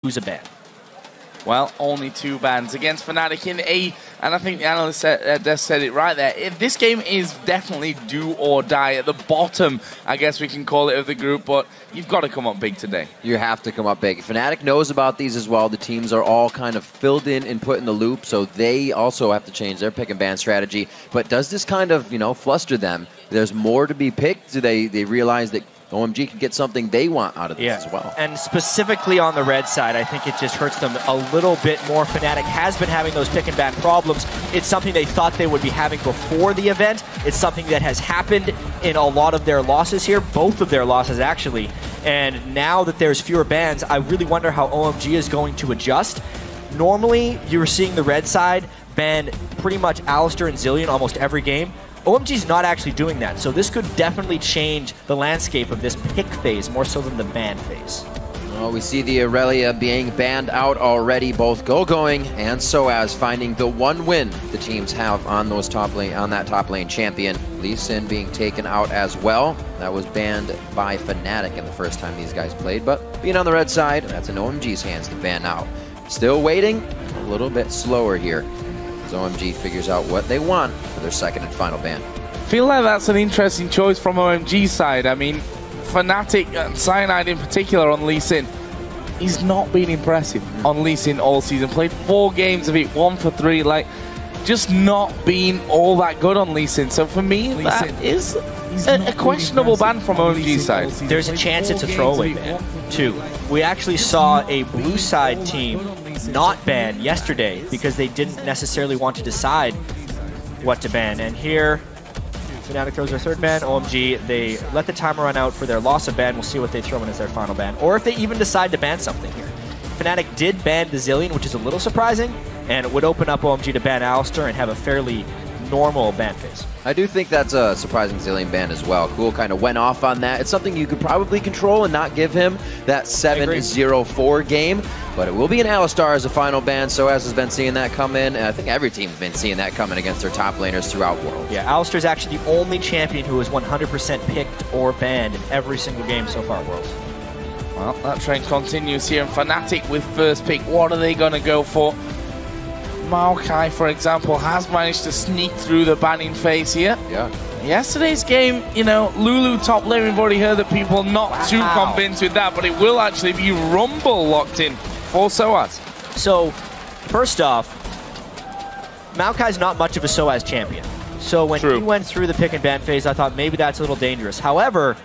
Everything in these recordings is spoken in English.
lose a ban. Well, only 2 bans against Fnatic in A, and I think the analyst said it right there. If this game is definitely do or die at the bottom, I guess we can call it, of the group, but you've got to come up big today. You have to come up big. Fnatic knows about these as well. The teams are all kind of filled in and put in the loop, so they also have to change their pick and ban strategy. But does this kind of, you know, fluster them? There's more to be picked. Do they realize that OMG can get something they want out of this as well? And specifically on the red side, I think it just hurts them a little bit more. Fnatic has been having those pick and ban problems. It's something they thought they would be having before the event. It's something that has happened in a lot of their losses here, both of their losses actually. And now that there's fewer bans, I really wonder how OMG is going to adjust. Normally, you were seeing the red side ban pretty much Alistar and Zilean almost every game. OMG's not actually doing that, so this could definitely change the landscape of this pick phase more so than the ban phase. Well, we see the Aurelia being banned out already, both going and Soaz finding the 1 win the teams have on those top lane, on that top lane champion. Lee Sin being taken out as well. That was banned by Fnatic in the first time these guys played, but being on the red side, that's in OMG's hands to ban out. Still waiting, a little bit slower here, as OMG figures out what they want for their second and final ban. Feel like that's an interesting choice from OMG's side. I mean, Fnatic and Cyanide in particular on Lee Sin, he's not been impressive on Lee Sin all season. Played 4 games of it, 1 for 3, like, just not been all that good on Lee Sin. So for me, that is a questionable ban from OMG's side. There's a chance it's a throwaway ban, too. We actually saw a blue side team not ban yesterday because they didn't necessarily want to decide what to ban. And here, Fnatic throws their 3rd ban. OMG, they let the timer run out for their loss of ban. We'll see what they throw in as their final ban, or if they even decide to ban something here. Fnatic did ban the Zilean, which is a little surprising, and it would open up OMG to ban Alistar and have a fairly normal ban phase. I do think that's a surprising Zilean ban as well. Cool kind of went off on that. It's something you could probably control and not give him that 7-0-4 game, but it will be an Alistar as a final ban. Soaz has been seeing that come in, and I think every team's been seeing that coming against their top laners throughout Worlds. Yeah, Alistar's actually the only champion who is 100% picked or banned in every single game so far at Worlds. Well, that trend continues here, and Fnatic with first pick. What are they going to go for? Maokai, for example, has managed to sneak through the banning phase here. Yeah. Yesterday's game, you know, Lulu top lane, we've already heard that people not too convinced with that, but it will actually be Rumble locked in for Soaz. So, first off, Maokai's not much of a Soaz champion. So when he went through the pick and ban phase, I thought maybe that's a little dangerous. However,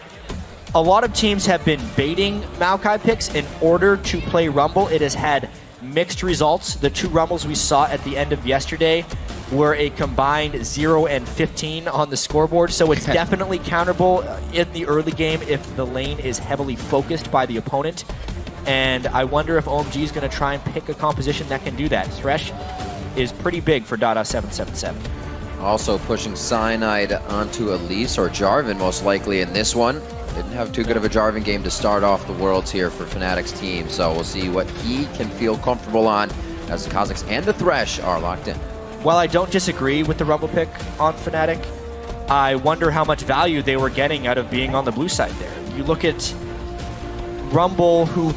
a lot of teams have been baiting Maokai picks in order to play Rumble. It has had mixed results. The 2 Rumbles we saw at the end of yesterday were a combined 0 and 15 on the scoreboard, so it's definitely counterable in the early game if the lane is heavily focused by the opponent. And I wonder if OMG is going to try and pick a composition that can do that. Thresh is pretty big for Dada 777. Also pushing Cyanide onto Elise, or Jarvan most likely in this one. Didn't have too good of a Jarvan game to start off the Worlds here for Fnatic's team, so we'll see what he can feel comfortable on as the Kha'Zix and the Thresh are locked in. While I don't disagree with the Rumble pick on Fnatic, I wonder how much value they were getting out of being on the blue side there. You look at Rumble, who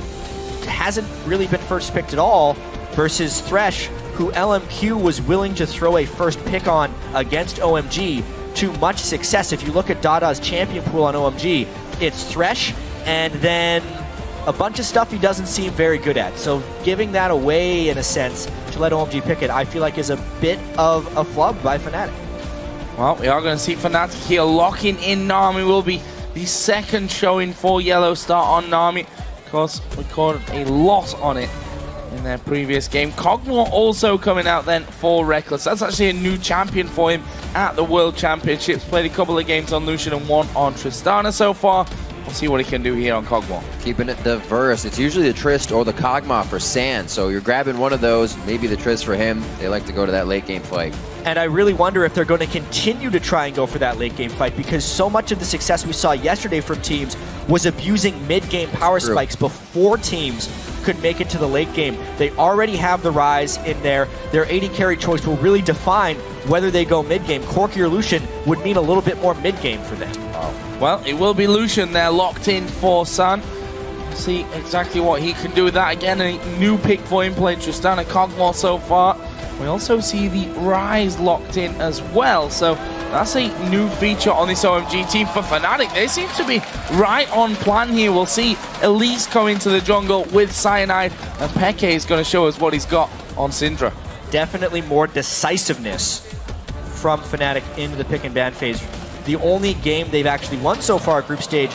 hasn't really been first picked at all, versus Thresh, who LMQ was willing to throw a first pick on against OMG to much success. If you look at Dada's champion pool on OMG, it's Thresh, and then a bunch of stuff he doesn't seem very good at. So giving that away, in a sense, to let OMG pick it, I feel like is a bit of a flub by Fnatic. Well, we are going to see Fnatic here locking in Nami. Will be the second showing for Yellow Star on Nami. Of course, we caught a lot on it in their previous game. Cogmore also coming out then for Reckless. That's actually a new champion for him at the World Championships. Played a couple of games on Lucian and 1 on Tristana so far. We'll see what he can do here on Cogmore. Keeping it diverse. It's usually the Trist or the Kog'Maw for Sand, so you're grabbing one of those, maybe the Trist for him. They like to go to that late game fight. And I really wonder if they're going to continue to try and go for that late game fight, because so much of the success we saw yesterday from teams was abusing mid-game power spikes before teams could make it to the late game. They already have the Rise in there. Their AD carry choice will really define whether they go mid-game. Corki or Lucian would mean a little bit more mid-game for them. Well, it will be Lucian there locked in for Sun. See exactly what he can do with that. Again, a new pick for him, playing Tristana Cogmore so far. We also see the Rise locked in as well, so that's a new feature on this OMG team for Fnatic. They seem to be right on plan here. We'll see Elise come into the jungle with Cyanide, and Peke is going to show us what he's got on Syndra. Definitely more decisiveness from Fnatic into the pick and ban phase. The only game they've actually won so far at group stage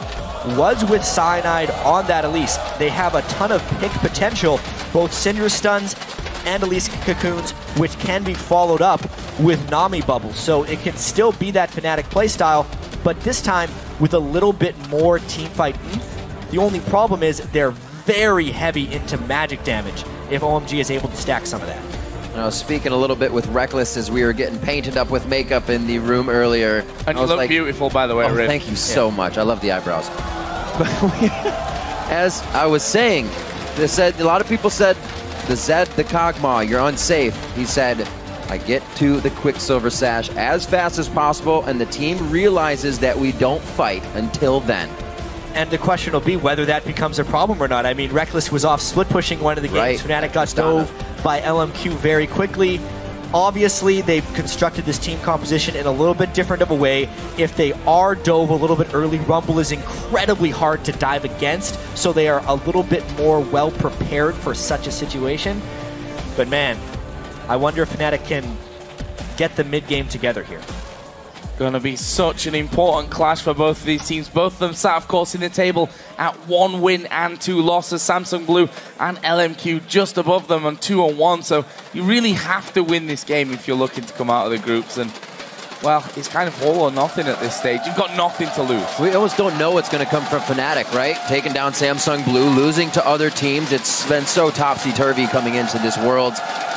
was with Cyanide on that Elise. They have a ton of pick potential, both Syndra stuns and Elise cocoons, which can be followed up with Nami bubbles. So it can still be that Fnatic playstyle, but this time with a little bit more teamfight oomph. The only problem is they're very heavy into magic damage if OMG is able to stack some of that. I was speaking a little bit with Reckless as we were getting painted up with makeup in the room earlier. And you look beautiful, by the way, Rick. Thank you so much. I love the eyebrows. As I was saying, they said, a lot of people said, the Zed, the Kog'Maw, you're unsafe. He said, I get to the Quicksilver Sash as fast as possible, and the team realizes that we don't fight until then. And the question will be whether that becomes a problem or not. I mean, Reckless was off split pushing one of the games. Right. Fnatic got dove by LMQ very quickly. Obviously, they've constructed this team composition in a little bit different of a way. If they are dove a little bit early, Rumble is incredibly hard to dive against, so they are a little bit more well prepared for such a situation. But man, I wonder if Fnatic can get the mid-game together here. Going to be such an important clash for both of these teams. Both of them sat, of course, in the table at 1 win and 2 losses. Samsung Blue and LMQ just above them on 2-1. So you really have to win this game if you're looking to come out of the groups. And, well, it's kind of all or nothing at this stage. You've got nothing to lose. We almost don't know what's going to come from Fnatic, right? Taking down Samsung Blue, losing to other teams. It's been so topsy-turvy coming into this world.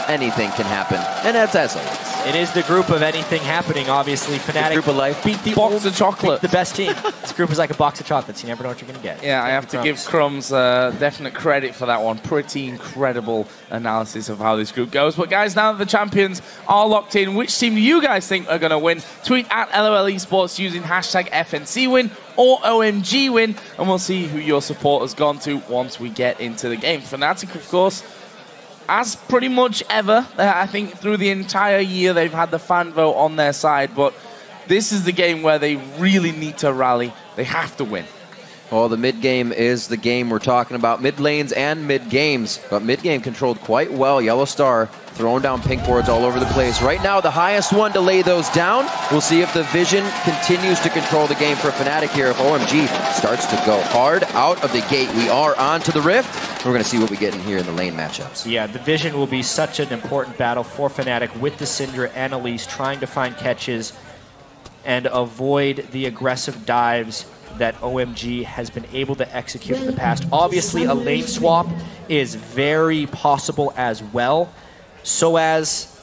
Anything can happen. And that's as always. It is the group of anything happening, obviously. Fnatic group of life. beat the box of chocolate. The best team. This group is like a box of chocolates. You never know what you're going to get. Yeah, I have to give Crumbs definite credit for that one. Pretty incredible analysis of how this group goes. But guys, now that the champions are locked in, which team do you guys think are going to win? Tweet at LOL Esports using hashtag FNCWin or OMGWin, and we'll see who your support has gone to once we get into the game. Fnatic, of course, as pretty much ever, I think through the entire year they've had the fan vote on their side, but this is the game where they really need to rally. They have to win. Well, the mid-game is the game we're talking about. Mid lanes and mid-games, but mid-game controlled quite well. Yellow Star throwing down pink boards all over the place. Right now, the highest one to lay those down. We'll see if the Vision continues to control the game for Fnatic here. If OMG starts to go hard out of the gate, we are on to the Rift. We're going to see what we get in here in the lane matchups. Yeah, the Vision will be such an important battle for Fnatic with the Syndra and Elise trying to find catches and avoid the aggressive dives that OMG has been able to execute in the past. Obviously, a lane swap is very possible as well. Soaz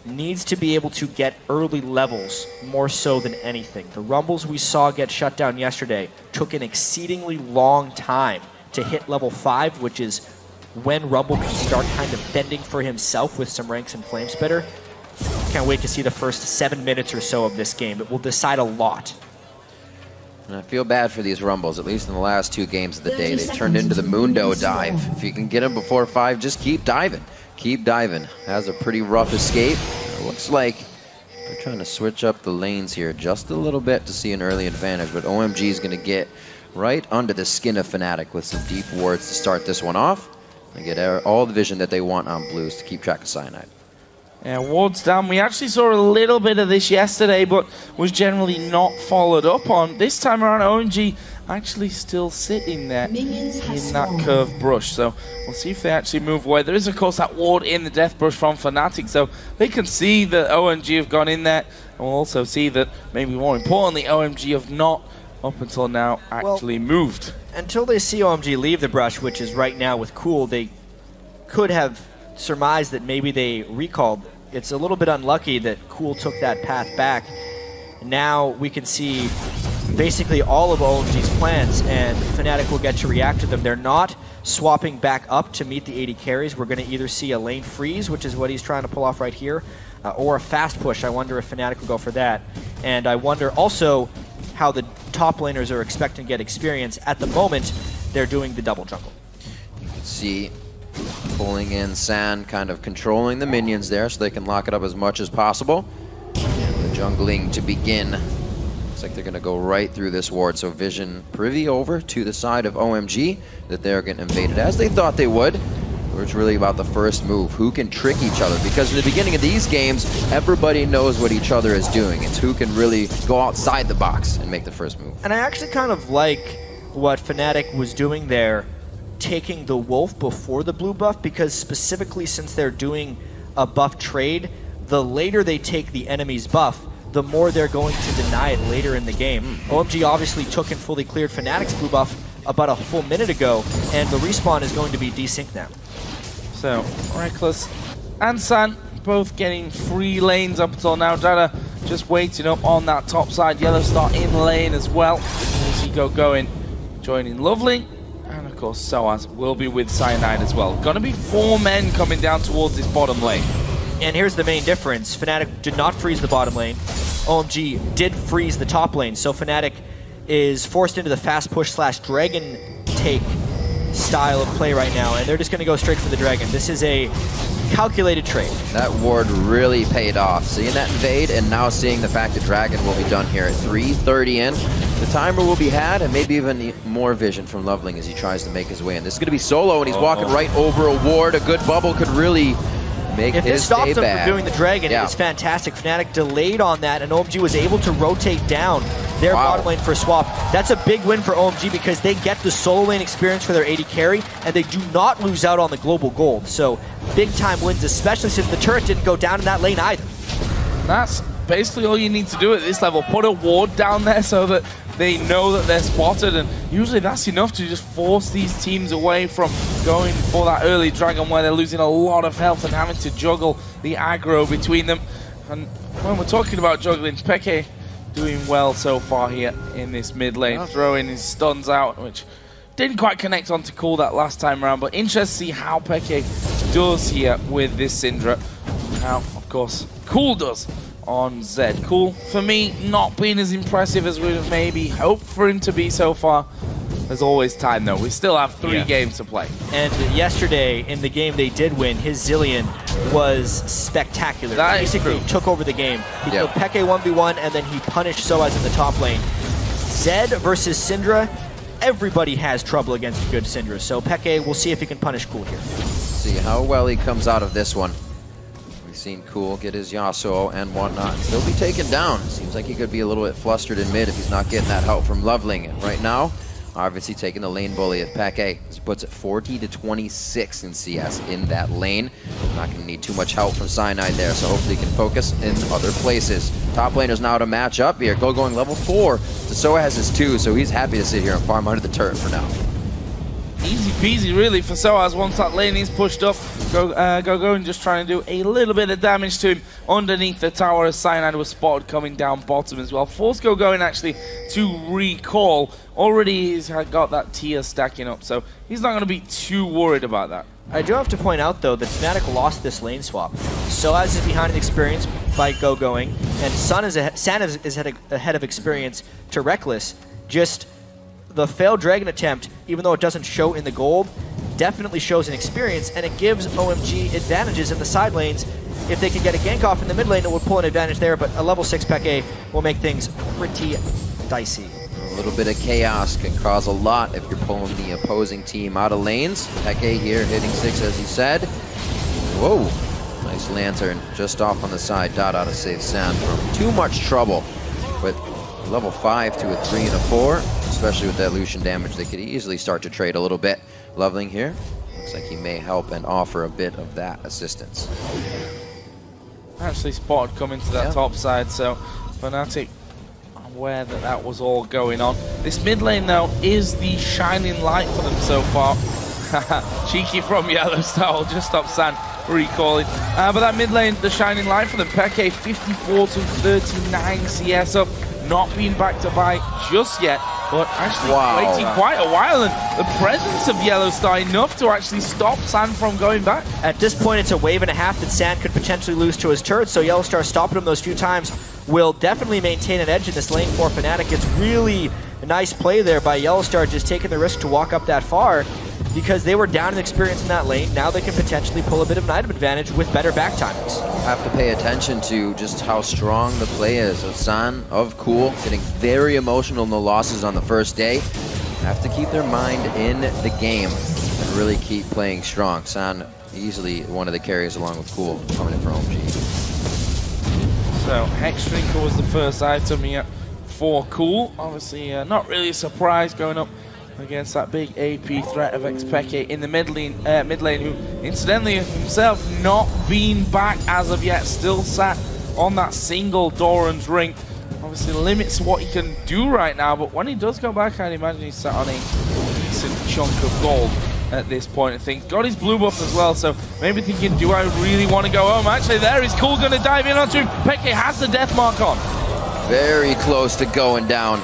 needs to be able to get early levels more so than anything. The Rumbles we saw get shut down yesterday took an exceedingly long time to hit level 5, which is when Rumble can start kind of fending for himself with some ranks and Flamespitter. Can't wait to see the first 7 minutes or so of this game. It will decide a lot. And I feel bad for these Rumbles, at least in the last 2 games of the day. They turned into the Mundo dive. If you can get them before 5, just keep diving. Keep diving. Has a pretty rough escape. It looks like they're trying to switch up the lanes here just a little bit to see an early advantage, but OMG is going to get right under the skin of Fnatic with some deep wards to start this one off and get all the vision that they want on Blues to keep track of Cyanide. Yeah, wards down. We actually saw a little bit of this yesterday, but was generally not followed up on. This time around, OMG actually still sitting there in that curved brush. So we'll see if they actually move away. There is, of course, that ward in the death brush from Fnatic, so they can see that OMG have gone in there. And we'll also see that, maybe more importantly, OMG have not, up until now, actually moved. Until they see OMG leave the brush, which is right now with Cool, they could have surmised that maybe they recalled. It's a little bit unlucky that Cool took that path back. Now we can see basically all of OMG's plans, and Fnatic will get to react to them. They're not swapping back up to meet the 80 carries. We're going to either see a lane freeze, which is what he's trying to pull off right here, or a fast push. I wonder if Fnatic will go for that. And I wonder also how the top laners are expecting to get experience. At the moment, they're doing the double jungle. You can see pulling in Sand, kind of controlling the minions there so they can lock it up as much as possible. And the jungling to begin. Looks like they're going to go right through this ward. So Vision privy over to the side of OMG that they're getting invaded as they thought they would. It's really about the first move. Who can trick each other? Because in the beginning of these games, everybody knows what each other is doing. It's who can really go outside the box and make the first move. And I actually kind of like what Fnatic was doing there, taking the Wolf before the blue buff, because specifically since they're doing a buff trade, the later they take the enemy's buff, the more they're going to deny it later in the game. OMG obviously took and fully cleared Fnatic's blue buff about a full minute ago, and the respawn is going to be desynced now. So, Reckless and San both getting free lanes up until now. Dada just waiting up on that top side. Yellow Star in lane as well. As he going, joining Lovely. And of course, Soaz will be with Cyanide as well. Gonna be 4 men coming down towards this bottom lane. And here's the main difference. Fnatic did not freeze the bottom lane. OMG did freeze the top lane. So Fnatic is forced into the fast push / dragon take style of play right now, and they're just going to go straight for the dragon. This is a calculated trade. That ward really paid off. Seeing that invade and now seeing the fact that dragon will be done here at 3:30 in. The timer will be had, and maybe even more vision from Loveling as he tries to make his way in. This is going to be solo, and he's walking right over a ward. A good bubble could really make if his this stops day them bad. from doing the dragon, it's fantastic. Fnatic delayed on that, and OMG was able to rotate down their bottom lane for a swap. That's a big win for OMG because they get the solo lane experience for their AD carry, and they do not lose out on the global gold. So big time wins, especially since the turret didn't go down in that lane either. That's basically all you need to do at this level. Put a ward down there so that they know that they're spotted, and usually that's enough to just force these teams away from going for that early dragon where they're losing a lot of health and having to juggle the aggro between them. And when we're talking about juggling, Peke doing well so far here in this mid lane, throwing his stuns out, which didn't quite connect onto Cool that last time around, but interesting to see how Peke does here with this Syndra. How, of course, Cool does on Zed. Cool, for me, not being as impressive as we would maybe hoped for him to be so far. There's always time, though. We still have 3 games to play. And yesterday, in the game they did win, his Zillion was spectacular. He basically took over the game. He killed Peke 1v1, and then he punished Soaz in the top lane. Zed versus Syndra, everybody has trouble against a good Syndra, so Peke, we'll see if he can punish Cool here. See how well he comes out of this one. We've seen Cool get his Yasuo and whatnot. He'll be taken down. Seems like he could be a little bit flustered in mid if he's not getting that help from Loveling. And right now, obviously taking the lane bully of Peke. He puts it 40-26 in CS in that lane. Not going to need too much help from Cyanide there, so hopefully he can focus in other places. Top laners now to match up here. Going level 4. Soa has his 2, so he's happy to sit here and farm under the turret for now. Easy peasy, really, for Soaz. Once that lane is pushed up, go and just trying to do a little bit of damage to him underneath the tower as Cyanide was spotted coming down bottom as well. Force going actually to recall. Already he's got that tier stacking up, so he's not going to be too worried about that. I do have to point out, though, that Fnatic lost this lane swap. Soaz is behind in experience by going, and San is ahead of experience to Reckless. Just the failed dragon attempt, even though it doesn't show in the gold, definitely shows in experience, and it gives OMG advantages in the side lanes. If they can get a gank off in the mid lane, it would pull an advantage there, but a level 6 Peke will make things pretty dicey. A little bit of chaos can cause a lot if you're pulling the opposing team out of lanes. Peke here hitting 6, as you said. Whoa, nice lantern just off on the side. Dada to save Sam from too much trouble. With level 5 to a 3 and a 4, especially with that Lucian damage, they could easily start to trade a little bit. Loveling here, looks like he may help and offer a bit of that assistance. Actually spotted coming to that top side, so Fnatic aware that that was all going on. This mid lane, though, is the shining light for them so far. Cheeky from Yellow Star, just stop San recalling. But that mid lane, the shining light for them. Peke 54-39 CS up. Not being back to buy just yet, but actually waiting quite a while, and the presence of Yellow Star enough to actually stop San from going back. At this point, it's a wave and a half that San could potentially lose to his turret, so Yellow Star stopping him those few times will definitely maintain an edge in this lane for Fnatic. It's really nice play there by Yellowstar, just taking the risk to walk up that far because they were down in experience in that lane. Now they can potentially pull a bit of an item advantage with better back timings. Have to pay attention to just how strong the play is of San, of Cool, getting very emotional in the losses on the first day. Have to keep their mind in the game and really keep playing strong. San, easily one of the carries along with Cool coming in for OMG. So Hex Shrinker was the first item here for Cool. Obviously not really a surprise going up against that big AP threat of Xpeke in the mid lane, who incidentally himself not been back as of yet, still sat on that single Doran's ring. Obviously limits what he can do right now, but when he does go back, I'd imagine he's sat on a decent chunk of gold at this point of things. Got his blue buff as well, so maybe thinking, do I really want to go home? Actually, there is Cool going to dive in onto him. Peke has the death mark on. Very close to going down.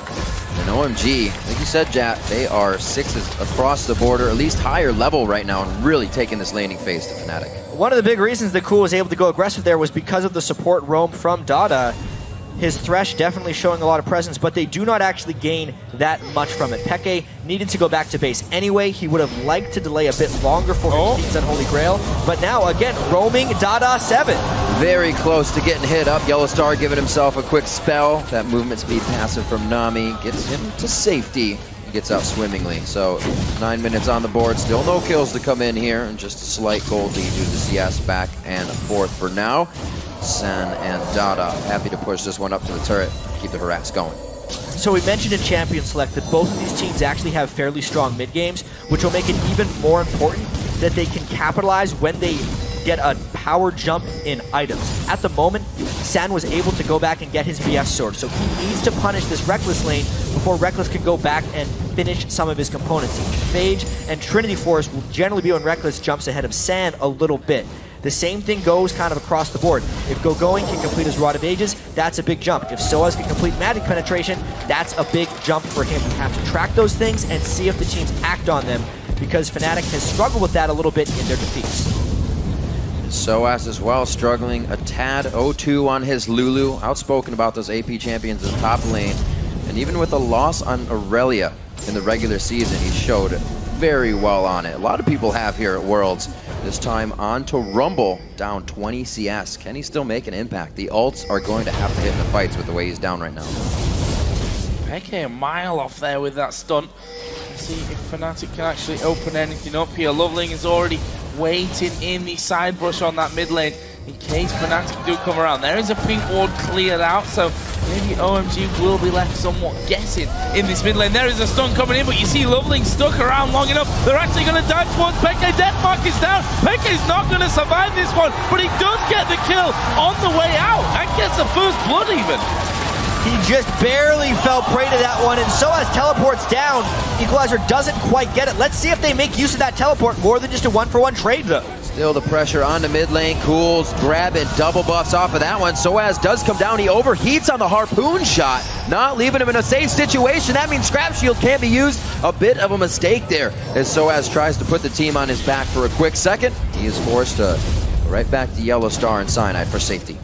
And OMG, like you said, Jat, they are 6s across the border, at least higher level right now, and really taking this laning phase to Fnatic. One of the big reasons that Cool was able to go aggressive there was because of the support roam from Dada. His Thresh definitely showing a lot of presence, but they do not actually gain that much from it. Peke needed to go back to base anyway. He would have liked to delay a bit longer for his teams on Holy Grail, but now, again, roaming Dada 7. Very close to getting hit up. Yellowstar giving himself a quick spell. That movement speed passive from Nami gets him to safety. He gets out swimmingly. So 9 minutes on the board. Still no kills to come in here, and just a slight gold lead due to the CS back and forth for now. San and Dada happy to push this one up to the turret, keep the harass going. So we mentioned in Champion Select that both of these teams actually have fairly strong mid games, which will make it even more important that they can capitalize when they get a power jump in items. At the moment, San was able to go back and get his BS sword, so he needs to punish this Reckless lane before Reckless can go back and finish some of his components. Phage and Trinity Force will generally be when Reckless jumps ahead of San a little bit. The same thing goes kind of across the board. If Go-Going can complete his Rod of Ages, that's a big jump. If Soaz can complete Magic Penetration, that's a big jump for him. You have to track those things and see if the teams act on them, because Fnatic has struggled with that a little bit in their defeats. Soaz as well, struggling a tad. 0-2 on his Lulu. Outspoken about those AP champions in the top lane. And even with a loss on Aurelia in the regular season, he showed very well on it. A lot of people have here at Worlds. This time on to Rumble, down 20 CS. Can he still make an impact? The ults are going to have to hit in the fights with the way he's down right now. Peke a mile off there with that stunt. Let's see if Fnatic can actually open anything up here. Loveling is already waiting in the side brush on that mid lane in case Fnatic do come around. There is a pink ward cleared out, so maybe OMG will be left somewhat guessing in this mid lane. There is a stun coming in, but you see Loveling stuck around long enough. They're actually going to dive towards Peke. Deathmark is down. Peke is not going to survive this one, but he does get the kill on the way out and gets the first blood even. He just barely fell prey to that one, and Soaz teleports down. Equalizer doesn't quite get it. Let's see if they make use of that teleport more than just a one-for-one trade, though. Still the pressure on the mid lane. Cool's grabbing double buffs off of that one. Soaz does come down. He overheats on the harpoon shot, not leaving him in a safe situation. That means Scrap Shield can't be used. A bit of a mistake there as Soaz tries to put the team on his back for a quick second. He is forced to go right back to Yellowstar and Cyanide for safety.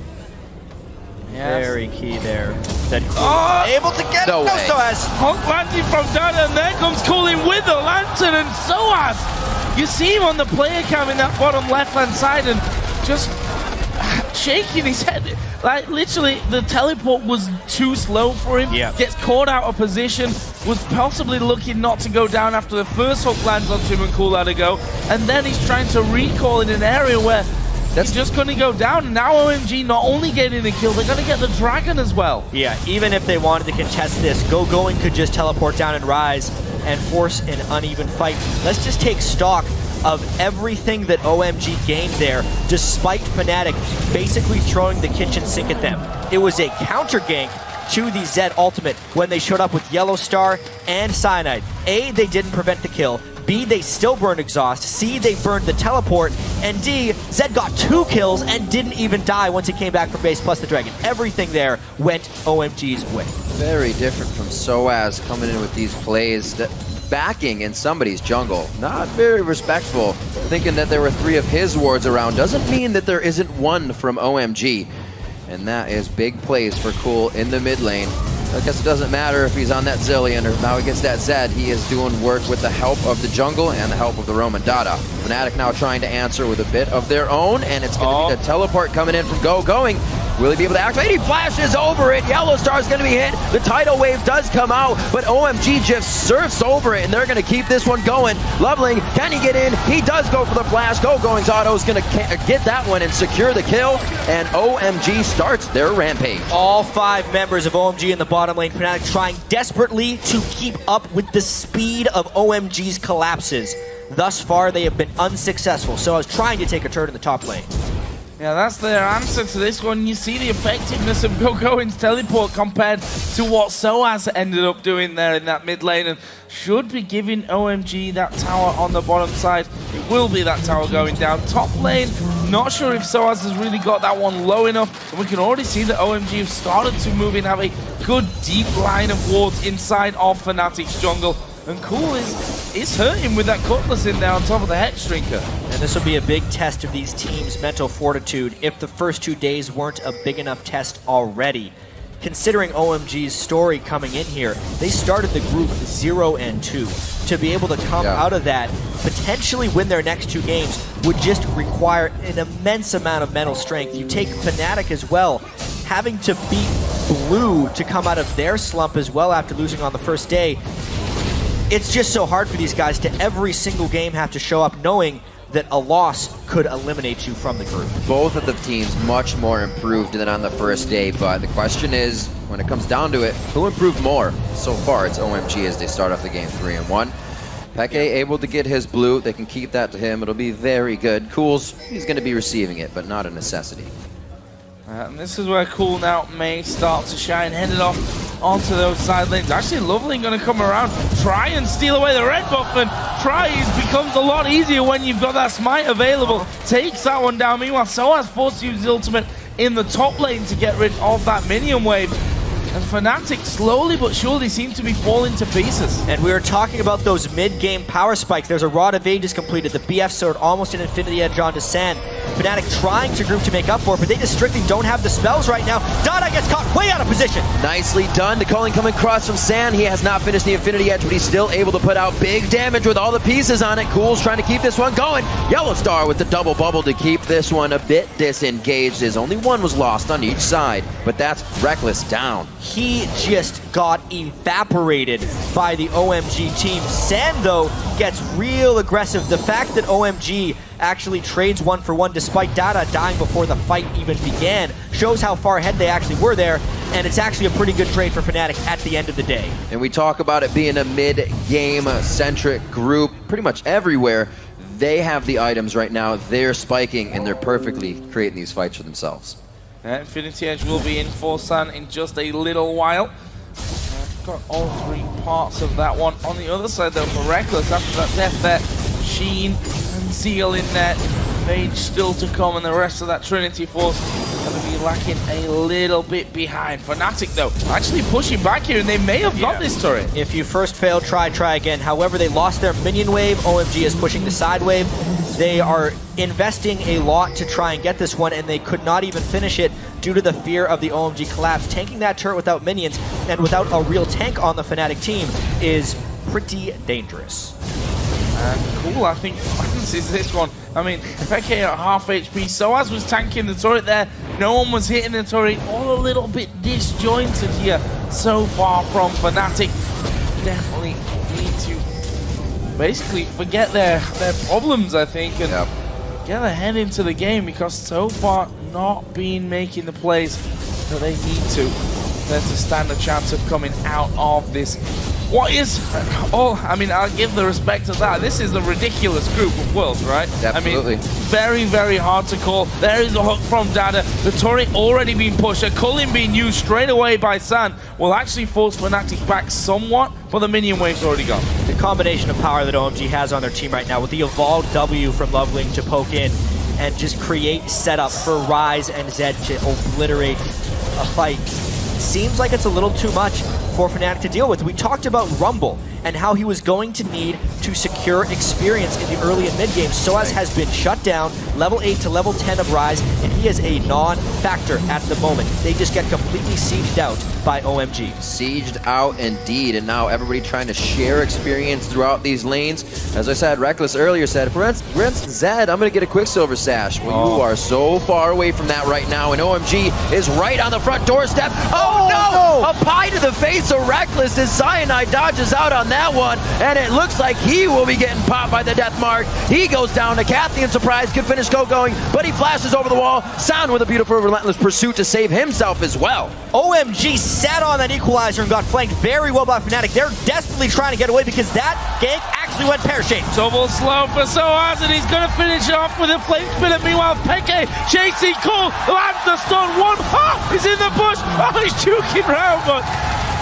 Yes. Very key there. Able to get no way. Soaz. Honk landing from Dada, and there comes Cool in with the lantern, and Soaz. You see him on the player cam in that bottom left-hand side and just shaking his head. Like, literally, the teleport was too slow for him. Yeah. Gets caught out of position, was possibly looking not to go down after the first hook lands onto him and Cool had to go. And then he's trying to recall in an area where he's just going to go down. And now OMG not only getting the kill, they're going to get the dragon as well. Yeah, even if they wanted to contest this, Go-Going could just teleport down and rise and force an uneven fight. Let's just take stock of everything that OMG gained there, despite Fnatic basically throwing the kitchen sink at them. It was a counter gank to the Zed ultimate when they showed up with Yellowstar and Cyanide. A, they didn't prevent the kill. B, they still burned exhaust. C, they burned the teleport. And D, Zed got 2 kills and didn't even die once he came back from base plus the dragon. Everything there went OMG's way. Very different from Soaz coming in with these plays, that backing in somebody's jungle. Not very respectful. Thinking that there were 3 of his wards around doesn't mean that there isn't one from OMG. And that is big plays for Cool in the mid lane. I guess it doesn't matter if he's on that Zillion or now he gets that Zed. He is doing work with the help of the jungle and the help of the Roman Dada. Fnatic now trying to answer with a bit of their own, and it's going to be the teleport coming in from Going. Will he be able to activate? He flashes over it. Yellow Star is going to be hit. The tidal wave does come out, but OMG just surfs over it, and they're going to keep this one going. Loveling, can he get in? He does go for the flash. Going's auto is going to get that one and secure the kill, and OMG starts their rampage. All 5 members of OMG in the bottom lane. Fnatic trying desperately to keep up with the speed of OMG's collapses. Thus far, they have been unsuccessful. So I was trying to take a turn in the top lane. Yeah, that's their answer to this one. You see the effectiveness of Going's teleport compared to what Soaz ended up doing there in that mid lane, and should be giving OMG that tower on the bottom side. It will be that tower going down. Top lane, not sure if Soaz has really got that one low enough, and we can already see that OMG have started to move in, have a good deep line of wards inside of Fnatic's jungle. And Cool is hurting with that Cutlass in there on top of the Hex Drinker. And this will be a big test of these teams' mental fortitude if the first 2 days weren't a big enough test already. Considering OMG's story coming in here, they started the group 0-2. To be able to come out of that, potentially win their next 2 games, would just require an immense amount of mental strength. You take Fnatic as well, having to beat Blue to come out of their slump as well after losing on the first day. It's just so hard for these guys to every single game have to show up knowing that a loss could eliminate you from the group. Both of the teams much more improved than on the first day, but the question is, when it comes down to it, who improved more? So far, it's OMG as they start off the game 3-1. Peke able to get his blue. They can keep that to him. It'll be very good. Cool's, he's going to be receiving it, but not a necessity. And this is where Cool now may start to shine, headed off onto those side lanes. Actually, Loveling going to come around, try and steal away the red buff, and becomes a lot easier when you've got that smite available. Takes that one down. Meanwhile, Soaz forced to use his ultimate in the top lane to get rid of that minion wave. And Fnatic slowly but surely seem to be falling to pieces. And we were talking about those mid-game power spikes. There's a Rod of Ages completed. The BF sword almost an Infinity Edge onto Sand. Fnatic trying to group to make up for it, but they just strictly don't have the spells right now. Dada gets caught way out of position. Nicely done. The calling coming across from Sand. He has not finished the Infinity Edge, but he's still able to put out big damage with all the pieces on it. Cool's trying to keep this one going. Yellow Star with the double bubble to keep this one a bit disengaged, as only one was lost on each side, but that's Reckless down. He just got evaporated by the OMG team. Sand, though, gets real aggressive. The fact that OMG actually trades 1-for-1 despite Dada dying before the fight even began shows how far ahead they actually were there, and it's actually a pretty good trade for Fnatic at the end of the day. And we talk about it being a mid-game centric group pretty much everywhere. They have the items right now. They're spiking, and they're perfectly creating these fights for themselves. Infinity Edge will be in for Sun in just a little while. Got all 3 parts of that one. On the other side, though, for Reckless, after that death there, Sheen and Zeal in there, Mage still to come, and the rest of that Trinity Force going to be lacking a little bit behind. Fnatic, though, actually pushing back here, and they may have got this turret. If you first fail, try again. However, they lost their minion wave. OMG is pushing the side wave. They are investing a lot to try and get this one, and they could not even finish it due to the fear of the OMG collapse. Tanking that turret without minions and without a real tank on the Fnatic team is pretty dangerous. Cool, I think, fancies this one. I mean, Peke at half HP. Soaz was tanking the turret there. No one was hitting the turret. All a little bit disjointed here so far from Fnatic. Definitely need to basically forget their problems, I think, and get their head into the game, because so far not been making the plays that they need to. There's to stand a chance of coming out of this. What is I mean, I'll give the respect to that. This is a ridiculous group of worlds, right? Absolutely. I mean, very, very hard to call. There is a hook from Dada. The turret already being pushed. A culling being used straight away by San will actually force Fnatic back somewhat, but the minion wave's already gone. The combination of power that OMG has on their team right now with the evolved W from Loveling to poke in and just create setup for Ryze and Zed to obliterate a fight seems like it's a little too much for Fnatic to deal with. We talked about Rumble and how he was going to need to secure experience in the early and mid games. Soaz has been shut down, level 8 to level 10 of Rise, and he is a non-factor at the moment. They just get completely sieged out by OMG. Sieged out indeed, and now everybody trying to share experience throughout these lanes. As I said, Reckless earlier said, if we're against Zed, I'm going to get a Quicksilver Sash. Well, you are so far away from that right now, and OMG is right on the front doorstep. Oh no! A pie to the face of Reckless as Cyanide dodges out on that one, and it looks like he will be getting popped by the death mark. He goes down to Cathian Surprise, could finish going, but he flashes over the wall. Sound with a beautiful relentless pursuit to save himself as well. OMG sat on that equalizer and got flanked very well by Fnatic. They're desperately trying to get away because that gank actually went pear-shaped. Double slow for Soaz, and he's going to finish off with a flame spinner. Meanwhile, Peke chasing Cole, lands the stun. He's in the bush. Oh, he's juking round, but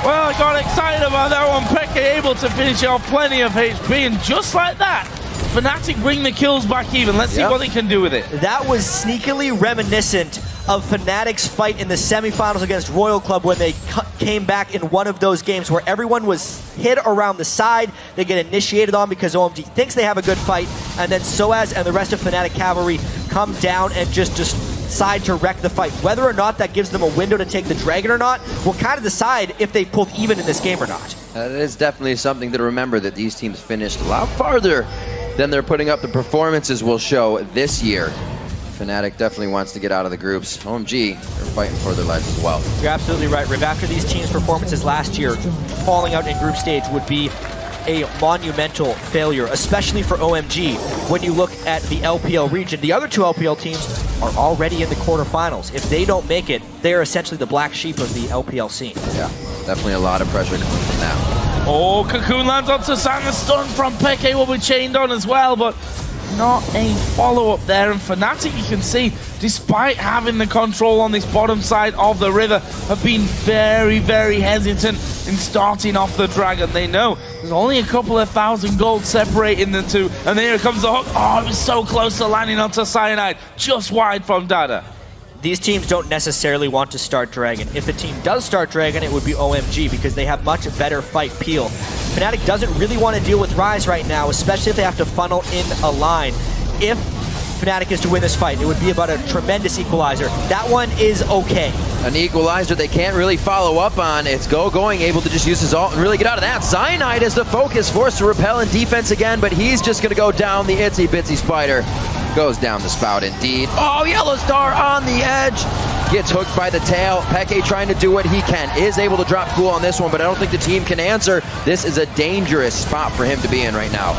well, I got excited about that one. Peke able to finish off plenty of HP, and just like that, Fnatic bring the kills back even. Let's see what they can do with it. That was sneakily reminiscent of Fnatic's fight in the semifinals against Royal Club when they came back in one of those games where everyone was hit around the side. They get initiated on because OMG thinks they have a good fight, and then Soaz and the rest of Fnatic Cavalry come down and just decide to wreck the fight. Whether or not that gives them a window to take the dragon or not will kind of decide if they pulled even in this game or not. That is definitely something to remember, that these teams finished a lot farther than they're putting up the performances will show this year. Fnatic definitely wants to get out of the groups. OMG, they're fighting for their lives as well. You're absolutely right, Riv. After these teams' performances last year, falling out in group stage would be a monumental failure, especially for OMG. When you look at the LPL region, the other two LPL teams are already in the quarterfinals. If they don't make it, they are essentially the black sheep of the LPL scene. Yeah, definitely a lot of pressure coming from that. Oh, Cocoon lands onto Sam. The stun from Peke will be chained on as well, but not a follow-up there. And Fnatic, you can see, despite having the control on this bottom side of the river, have been very, very hesitant in starting off the dragon. They know there's only a couple of thousand gold separating the two, and here comes the hook. Oh, it was so close to landing onto Cyanide, just wide from Dada. These teams don't necessarily want to start Dragon. If the team does start Dragon, it would be OMG because they have much better fight peel. Fnatic doesn't really want to deal with Rise right now, especially if they have to funnel in a line. If Fnatic is to win this fight, it would be about a tremendous equalizer. That one is okay. An equalizer they can't really follow up on. It's going, able to just use his ult and really get out of that. Cyanide is the focus, forced to repel in defense again, but he's just going to go down. The itsy bitsy spider goes down the spout indeed. Oh, Yellow Star on the edge. Gets hooked by the tail. Peke trying to do what he can. Is able to drop cool on this one, but I don't think the team can answer. This is a dangerous spot for him to be in right now.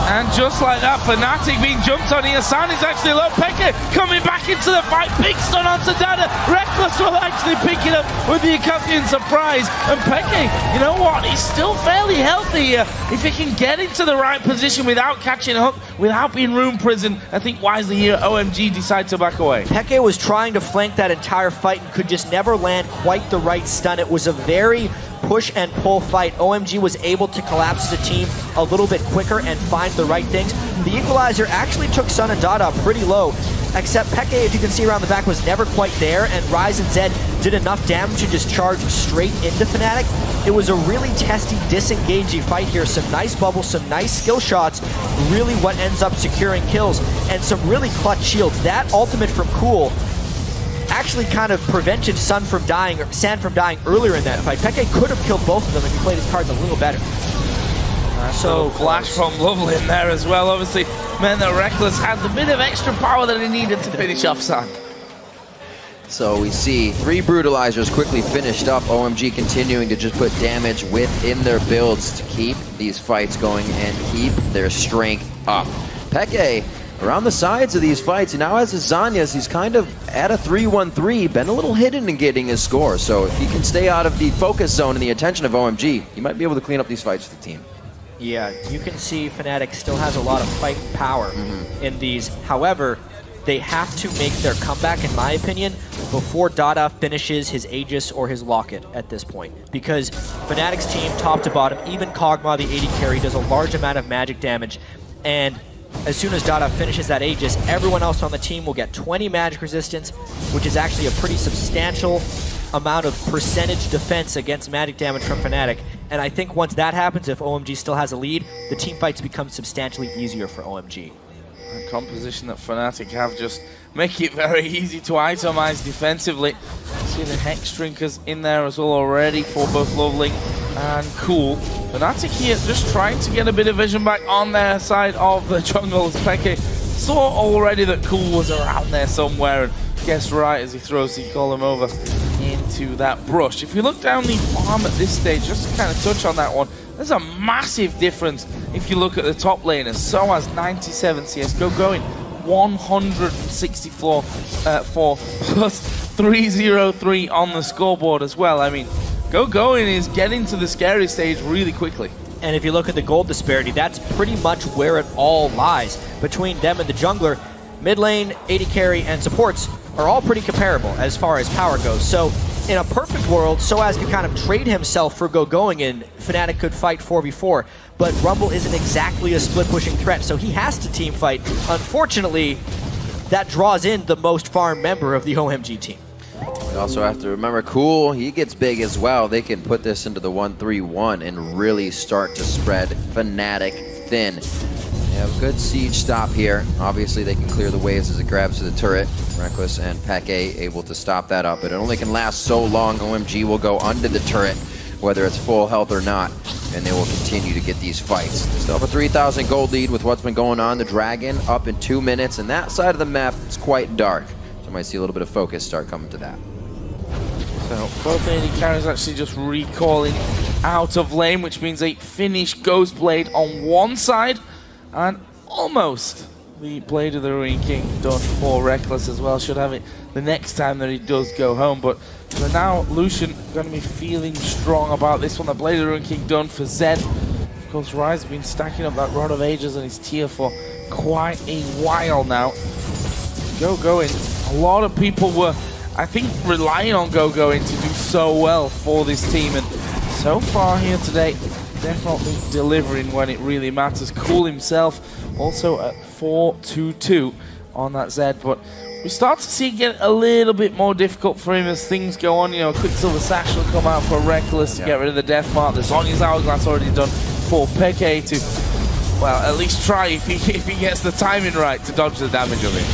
And just like that, Fnatic being jumped on here. San is actually low. Peke coming back into the fight. Big stun onto Dada. Reckless will actually pick it up with the Cathian Surprise. And Peke, you know what? He's still fairly healthy here. If he can get into the right position without catching a hook, without being room prison, I think wisely here, OMG decide to back away. Peke was trying to flank that entire fight and could just never land quite the right stun. It was a very push and pull fight. OMG was able to collapse as a team a little bit quicker and find the right things. The equalizer actually took Sun and Dada pretty low, except Peke, if you can see around the back, was never quite there, and Rise and Zed did enough damage to just charge straight into Fnatic. It was a really testy, disengaging fight here. Some nice bubbles, some nice skill shots, really what ends up securing kills, and some really clutch shields. That ultimate from Cool actually kind of prevented San from dying earlier in that fight. Peke could have killed both of them if he played his cards a little better. So flash from Lovely in there as well. Obviously meant that Reckless had the bit of extra power that he needed to finish off San. So we see 3 brutalizers quickly finished up. OMG continuing to just put damage within their builds to keep these fights going and keep their strength up. Peke around the sides of these fights, and now as his Zanyas, he's kind of at a 3-1-3, been a little hidden in getting his score. So if he can stay out of the focus zone and the attention of OMG, he might be able to clean up these fights for the team. Yeah, you can see Fnatic still has a lot of fight power in these. However, they have to make their comeback, in my opinion, before Dada finishes his Aegis or his Locket at this point. Because Fnatic's team, top to bottom, even Kog'Maw, the AD carry, does a large amount of magic damage. And as soon as Dada finishes that Aegis, everyone else on the team will get 20 magic resistance, which is actually a pretty substantial amount of percentage defense against magic damage from Fnatic. And I think once that happens, if OMG still has a lead, the team fights become substantially easier for OMG. The composition that Fnatic have just make it very easy to itemize defensively. See the Hex Drinkers in there as well already for both Loveling and Cool. Fnatic here just trying to get a bit of vision back on their side of the jungle as Peke saw already that Cool was around there somewhere and guessed right as he throws the column over into that brush. If you look down the farm at this stage, just to kind of touch on that one, there's a massive difference if you look at the top laners. Soaz 97 CSGO going 164 plus 303 on the scoreboard as well. I mean, Going is getting to the scary stage really quickly. And if you look at the gold disparity, that's pretty much where it all lies. Between them and the jungler, mid lane, AD carry, and supports are all pretty comparable as far as power goes. So in a perfect world, Soaz could kind of trade himself for going and Fnatic could fight 4v4. But Rumble isn't exactly a split-pushing threat, so he has to team fight. Unfortunately, that draws in the most farm member of the OMG team. We also have to remember Cool, he gets big as well. They can put this into the 1-3-1 and really start to spread Fnatic thin. They have a good siege stop here. Obviously they can clear the waves as it grabs to the turret. Reckless and Peke able to stop that up, but it only can last so long. OMG will go under the turret, whether it's full health or not, and they will continue to get these fights. They still have a 3,000 gold lead with what's been going on. The Dragon up in 2 minutes, and that side of the map is quite dark. So I might see a little bit of focus start coming to that. So both AD carries actually just recalling out of lane, which means a finished Ghost Blade on one side, and almost the Blade of the Ruin King done for Reckless as well. Should have it the next time that he does go home, but for now, Lucian going to be feeling strong about this one. The Blade of the Ruin King done for Zed. Of course, Rise has been stacking up that Rod of Ages on his tier for quite a while now. Going. A lot of people were, I think, relying on Going to do so well for this team, and so far here today, definitely delivering when it really matters. Cool himself also at 4-2-2 on that Zed, but we start to see it get a little bit more difficult for him as things go on. You know, Quicksilver Sash will come out for Reckless to get rid of the Death Mark. The Zhonya's Hourglass already done for Peke to, well, at least try if he gets the timing right to dodge the damage of it.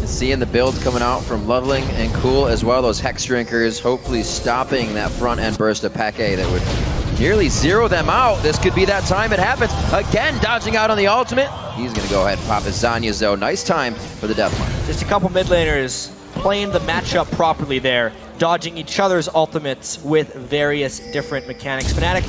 Seeing the builds coming out from Loveling and Cool as well, those Hex Drinkers hopefully stopping that front end burst of Peke that would nearly zero them out. This could be that time it happens. Again, dodging out on the ultimate. He's going to go ahead and pop his Zhonya's though. Nice time for the Death Mark. Just a couple mid laners playing the matchup properly there, dodging each other's ultimates with various different mechanics. Fnatic,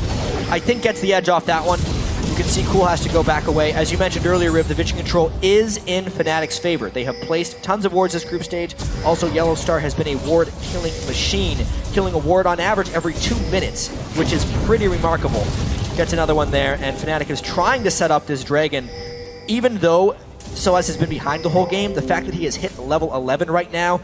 I think, gets the edge off that one. You can see Cool has to go back away. As you mentioned earlier, Riv, the vision control is in Fnatic's favor. They have placed tons of wards this group stage. Also, Yellow Star has been a ward-killing machine, killing a ward on average every 2 minutes, which is pretty remarkable. Gets another one there, and Fnatic is trying to set up this Dragon. Even though Soaz has been behind the whole game, the fact that he has hit level 11 right now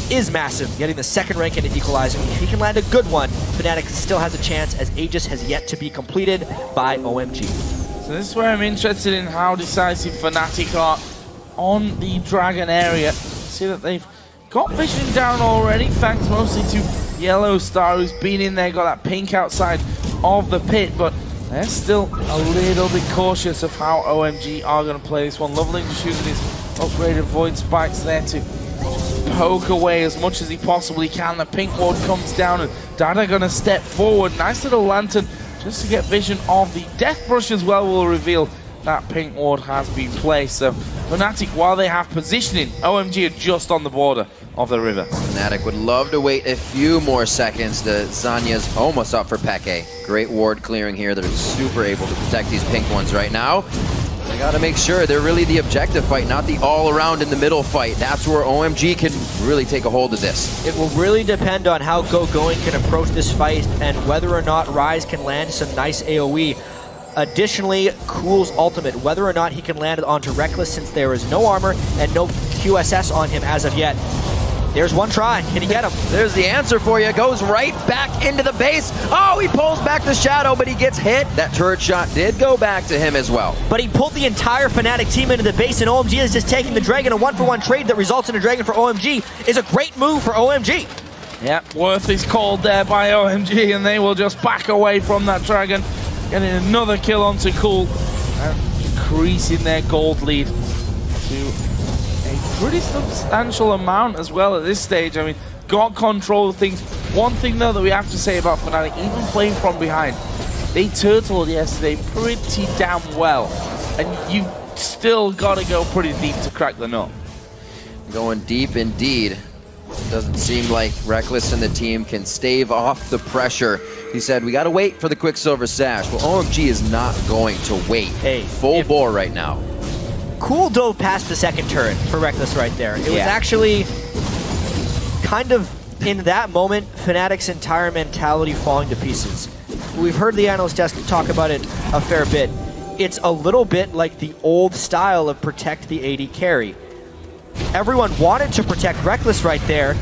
is massive, getting the second rank into Equalizing. If he can land a good one, Fnatic still has a chance, as Aegis has yet to be completed by OMG. So this is where I'm interested in how decisive Fnatic are on the Dragon area. See that they've got vision down already, thanks mostly to Yellow Star, who's been in there, got that pink outside of the pit, but they're still a little bit cautious of how OMG are going to play this one. Loveling just using his upgraded Void Spikes there to poke away as much as he possibly can. The pink ward comes down and Dada going to step forward. Nice little lantern just to get vision of the Death Brush as well will reveal that pink ward has been placed. So Fnatic, while they have positioning, OMG are just on the border of the river. Fnatic would love to wait a few more seconds. The Zhonya's almost up for Peke. Great ward clearing here. They're super able to protect these pink ones right now. They got to make sure they're really the objective fight, not the all-around in the middle fight. That's where OMG can really take a hold of this. It will really depend on how Going can approach this fight and whether or not Rise can land some nice AoE. Additionally, Cool's ultimate, whether or not he can land it onto Reckless, since there is no armor and no QSS on him as of yet. There's one try. Can he get him? There's the answer for you. Goes right back into the base. Oh, he pulls back the shadow, but he gets hit. That turret shot did go back to him as well. But he pulled the entire Fnatic team into the base, and OMG is just taking the Dragon. A 1-for-1 trade that results in a Dragon for OMG is a great move for OMG. Yep, Worth is called there by OMG, and they will just back away from that dragon, getting another kill onto Cool, and increasing their gold lead to a pretty substantial amount as well at this stage. I mean, got control of things. One thing though that we have to say about Fnatic, even playing from behind, they turtled yesterday pretty damn well, and you still got to go pretty deep to crack the nut. Going deep indeed. Doesn't seem like Reckless and the team can stave off the pressure. He said, we got to wait for the Quicksilver Sash. Well, OMG is not going to wait. Hey, full bore right now. Cool dove past the second turret for Reckless right there. It was actually kind of, in that moment, Fnatic's entire mentality falling to pieces. We've heard the analyst desk talk about it a fair bit. It's a little bit like the old style of protect the AD carry. Everyone wanted to protect Reckless right there,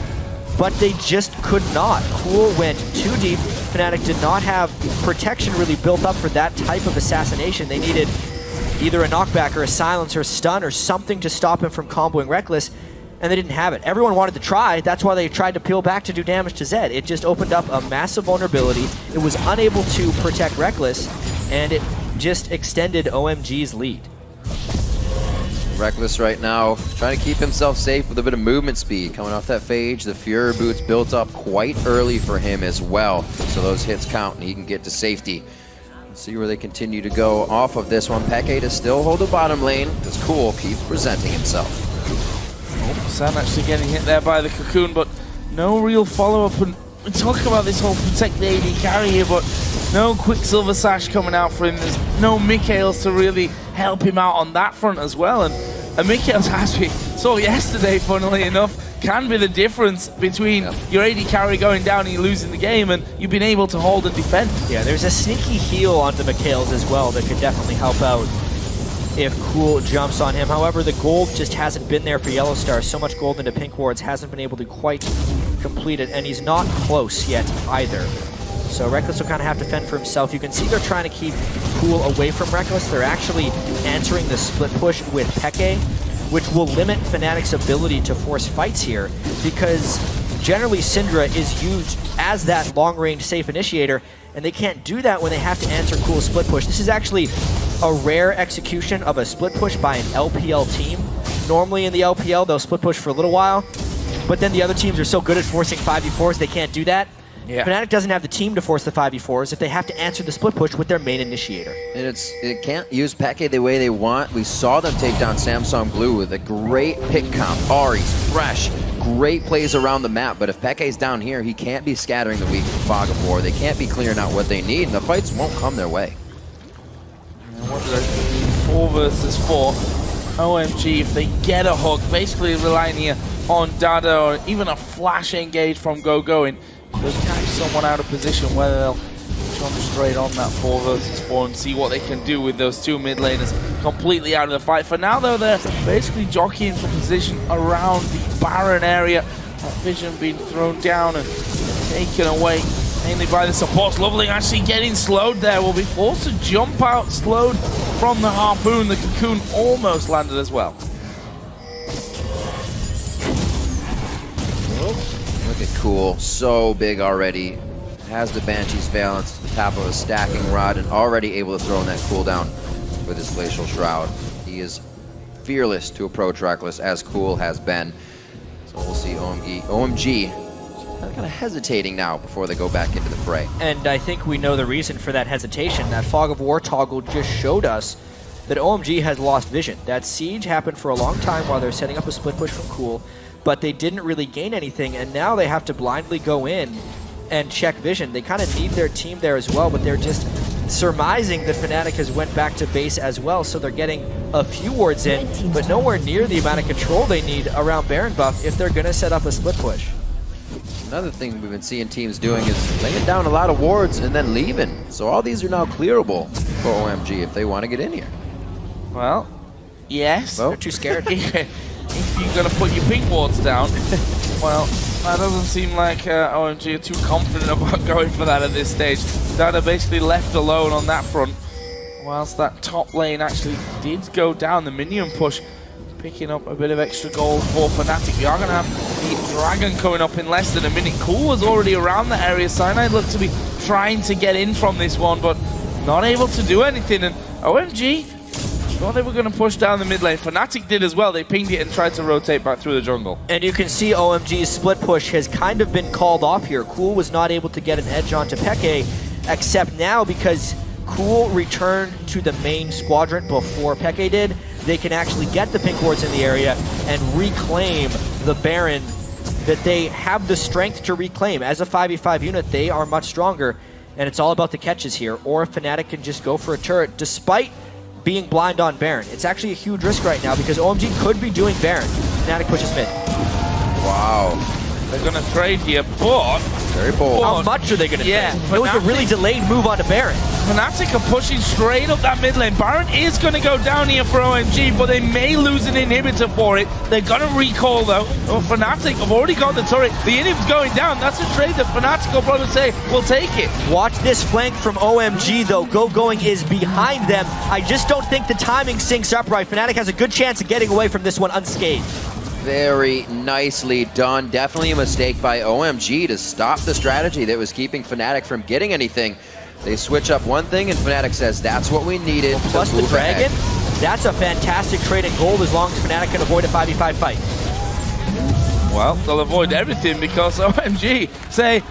but they just could not. Cool went too deep. Fnatic did not have protection really built up for that type of assassination. They needed either a knockback or a silence or a stun or something to stop him from comboing Reckless, and they didn't have it. Everyone wanted to try. That's why they tried to peel back to do damage to Zed. It just opened up a massive vulnerability. It was unable to protect Reckless, and it just extended OMG's lead. Reckless right now trying to keep himself safe with a bit of movement speed. Coming off that phage, the Fury boots built up quite early for him as well. So those hits count and he can get to safety. Let's see where they continue to go off of this one. Peke to still hold the bottom lane as Cool keeps presenting himself. Oh, Sam actually getting hit there by the Cocoon, but no real follow-up. And we talk about this whole protect the AD carry here, but no Quicksilver Sash coming out for him. There's no Mikhails to really help him out on that front as well. And Mikhails, as we saw yesterday, funnily enough, can be the difference between your AD carry going down and you losing the game and you've been able to hold and defend. Yeah, there's a sneaky heal onto Mikhails as well that could definitely help out if Cool jumps on him. However, the gold just hasn't been there for Yellowstar. So much gold into pink wards hasn't been able to quite complete it, and he's not close yet either. So Reckless will kind of have to fend for himself. You can see they're trying to keep Cool away from Reckless. They're actually answering the split push with Peke, which will limit Fnatic's ability to force fights here, because generally Syndra is used as that long-range safe initiator, and they can't do that when they have to answer Cool's split push. This is actually a rare execution of a split push by an LPL team. Normally in the LPL, they'll split push for a little while, but then the other teams are so good at forcing 5v4s, they can't do that. Yeah. Fnatic doesn't have the team to force the 5v4s if they have to answer the split push with their main initiator. And it can't use Peke the way they want. We saw them take down Samsung Blue with a great pick comp. Ari's fresh, great plays around the map, but if Peke's down here, he can't be scattering the weak Fog of War. They can't be clearing out what they need, and the fights won't come their way. What did I do? 4 versus 4. OMG, if they get a hook, basically relying here on Dada or even a flash engage from Go-Going, they'll catch someone out of position where they'll jump straight on that 4 versus 4 and see what they can do with those two mid laners completely out of the fight. For now, though, they're basically jockeying for position around the Baron area. That vision being thrown down and taken away mainly by the supports. Lovely actually getting slowed there. Will be forced to jump out, slowed from the Harpoon. The Cocoon almost landed as well. Look at Cool, so big already. Has the Banshee's Valence, the top of a stacking rod, and already able to throw in that cooldown with his Glacial Shroud. He is fearless to approach Reckless, as Cool has been. So we'll see OMG kind of hesitating now before they go back into the fray. And I think we know the reason for that hesitation. That Fog of War toggle just showed us that OMG has lost vision. That siege happened for a long time while they're setting up a split push from Cool, but they didn't really gain anything, and now they have to blindly go in and check vision. They kind of need their team there as well, but they're just surmising that Fnatic has went back to base as well, so they're getting a few wards in, but nowhere near the amount of control they need around Baron buff if they're going to set up a split push. Another thing we've been seeing teams doing is laying down a lot of wards and then leaving. So all these are now clearable for OMG if they want to get in here. Well, yes. They're too scared. If you're going to put your pink wards down, well, that doesn't seem like OMG are too confident about going for that at this stage. Dada basically left alone on that front, whilst that top lane actually did go down. The minion push picking up a bit of extra gold for Fnatic. We are going to have the Dragon coming up in less than a minute. Cool was already around the area. Cyanide looked to be trying to get in from this one, but not able to do anything. And OMG thought they were going to push down the mid lane. Fnatic did as well. They pinged it and tried to rotate back through the jungle. And you can see OMG's split push has kind of been called off here. Cool was not able to get an edge onto Peke, except now because Cool returned to the main squadron before Peke did, they can actually get the pink wards in the area and reclaim the Baron that they have the strength to reclaim. As a 5v5 unit, they are much stronger, and it's all about the catches here. Or if Fnatic can just go for a turret, despite being blind on Baron. It's actually a huge risk right now because OMG could be doing Baron. Fnatic pushes mid. Wow. They're going to trade here, but... Very bold. How much are they going to trade? It was a really delayed move onto Baron. Fnatic are pushing straight up that mid lane. Baron is going to go down here for OMG, but they may lose an inhibitor for it. They're going to recall, though. Oh, Fnatic have already got the turret. The inhib's going down. That's a trade that Fnatic will probably say, we'll take it. Watch this flank from OMG, though. Going is behind them. I just don't think the timing syncs up right. Fnatic has a good chance of getting away from this one unscathed. Very nicely done. Definitely a mistake by OMG to stop the strategy that was keeping Fnatic from getting anything. They switch up one thing, and Fnatic says that's what we needed. Well, plus the Dragon, that's a fantastic trade in gold as long as Fnatic can avoid a 5v5 fight. Well, they'll avoid everything because OMG say,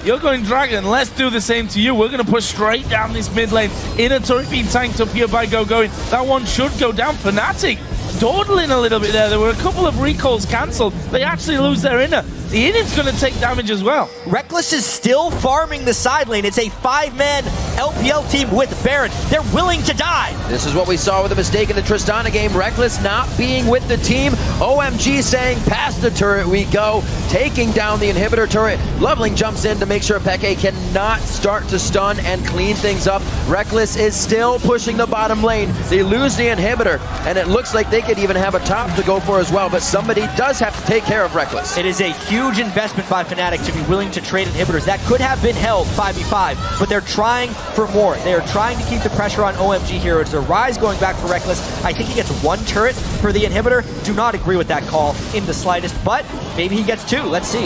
you're going Dragon, let's do the same to you. We're going to push straight down this mid lane. Inner turret being tanked up here by Going. That one should go down. Fnatic dawdling a little bit there. There were a couple of recalls cancelled. They actually lose their inner. The innit's going to take damage as well. Reckless is still farming the side lane. It's a 5-man LPL team with Baron. They're willing to die. This is what we saw with a mistake in the Tristana game. Reckless not being with the team. OMG saying, past the turret we go. Taking down the inhibitor turret. Loveling jumps in to make sure Peke cannot start to stun and clean things up. Reckless is still pushing the bottom lane. They lose the inhibitor, and it looks like they could even have a top to go for as well, but somebody does have to take care of Reckless. It is a huge investment by Fnatic to be willing to trade inhibitors. That could have been held 5v5, but they're trying for more. They are trying to keep the pressure on OMG here. It's a Rise going back for Reckless. I think he gets one turret for the inhibitor. Do not agree with that call in the slightest, but maybe he gets two. Let's see.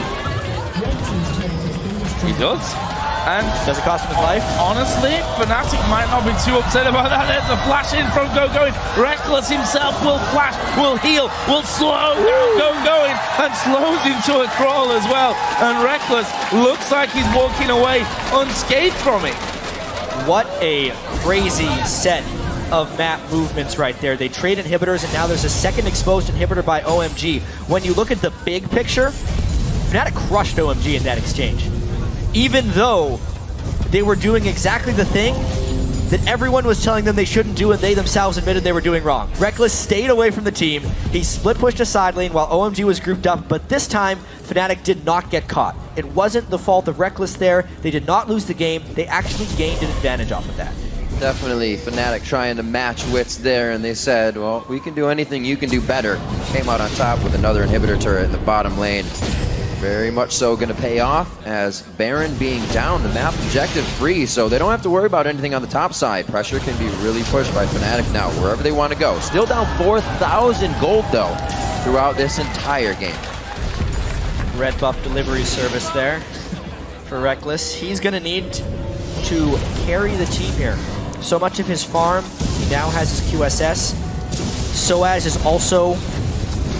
He does. And does it cost him his life? Honestly, Fnatic might not be too upset about that. There's a flash in from Going. Reckless himself will flash, will heal, will slow down Going, and slows into a crawl as well. And Reckless looks like he's walking away unscathed from it. What a crazy set of map movements right there. They trade inhibitors, and now there's a second exposed inhibitor by OMG. When you look at the big picture, Fnatic crushed OMG in that exchange. Even though they were doing exactly the thing that everyone was telling them they shouldn't do and they themselves admitted they were doing wrong. Reckless stayed away from the team. He split pushed a side lane while OMG was grouped up, but this time Fnatic did not get caught. It wasn't the fault of Reckless there. They did not lose the game. They actually gained an advantage off of that. Definitely Fnatic trying to match wits there, and they said, well, we can do anything, you can do better. Came out on top with another inhibitor turret in the bottom lane. Very much so going to pay off as Baron being down, the map objective free, so they don't have to worry about anything on the top side. Pressure can be really pushed by Fnatic now, wherever they want to go. Still down 4,000 gold, though, throughout this entire game. Red buff delivery service there for Reckless. He's going to need to carry the team here. So much of his farm, he now has his QSS. Soaz is also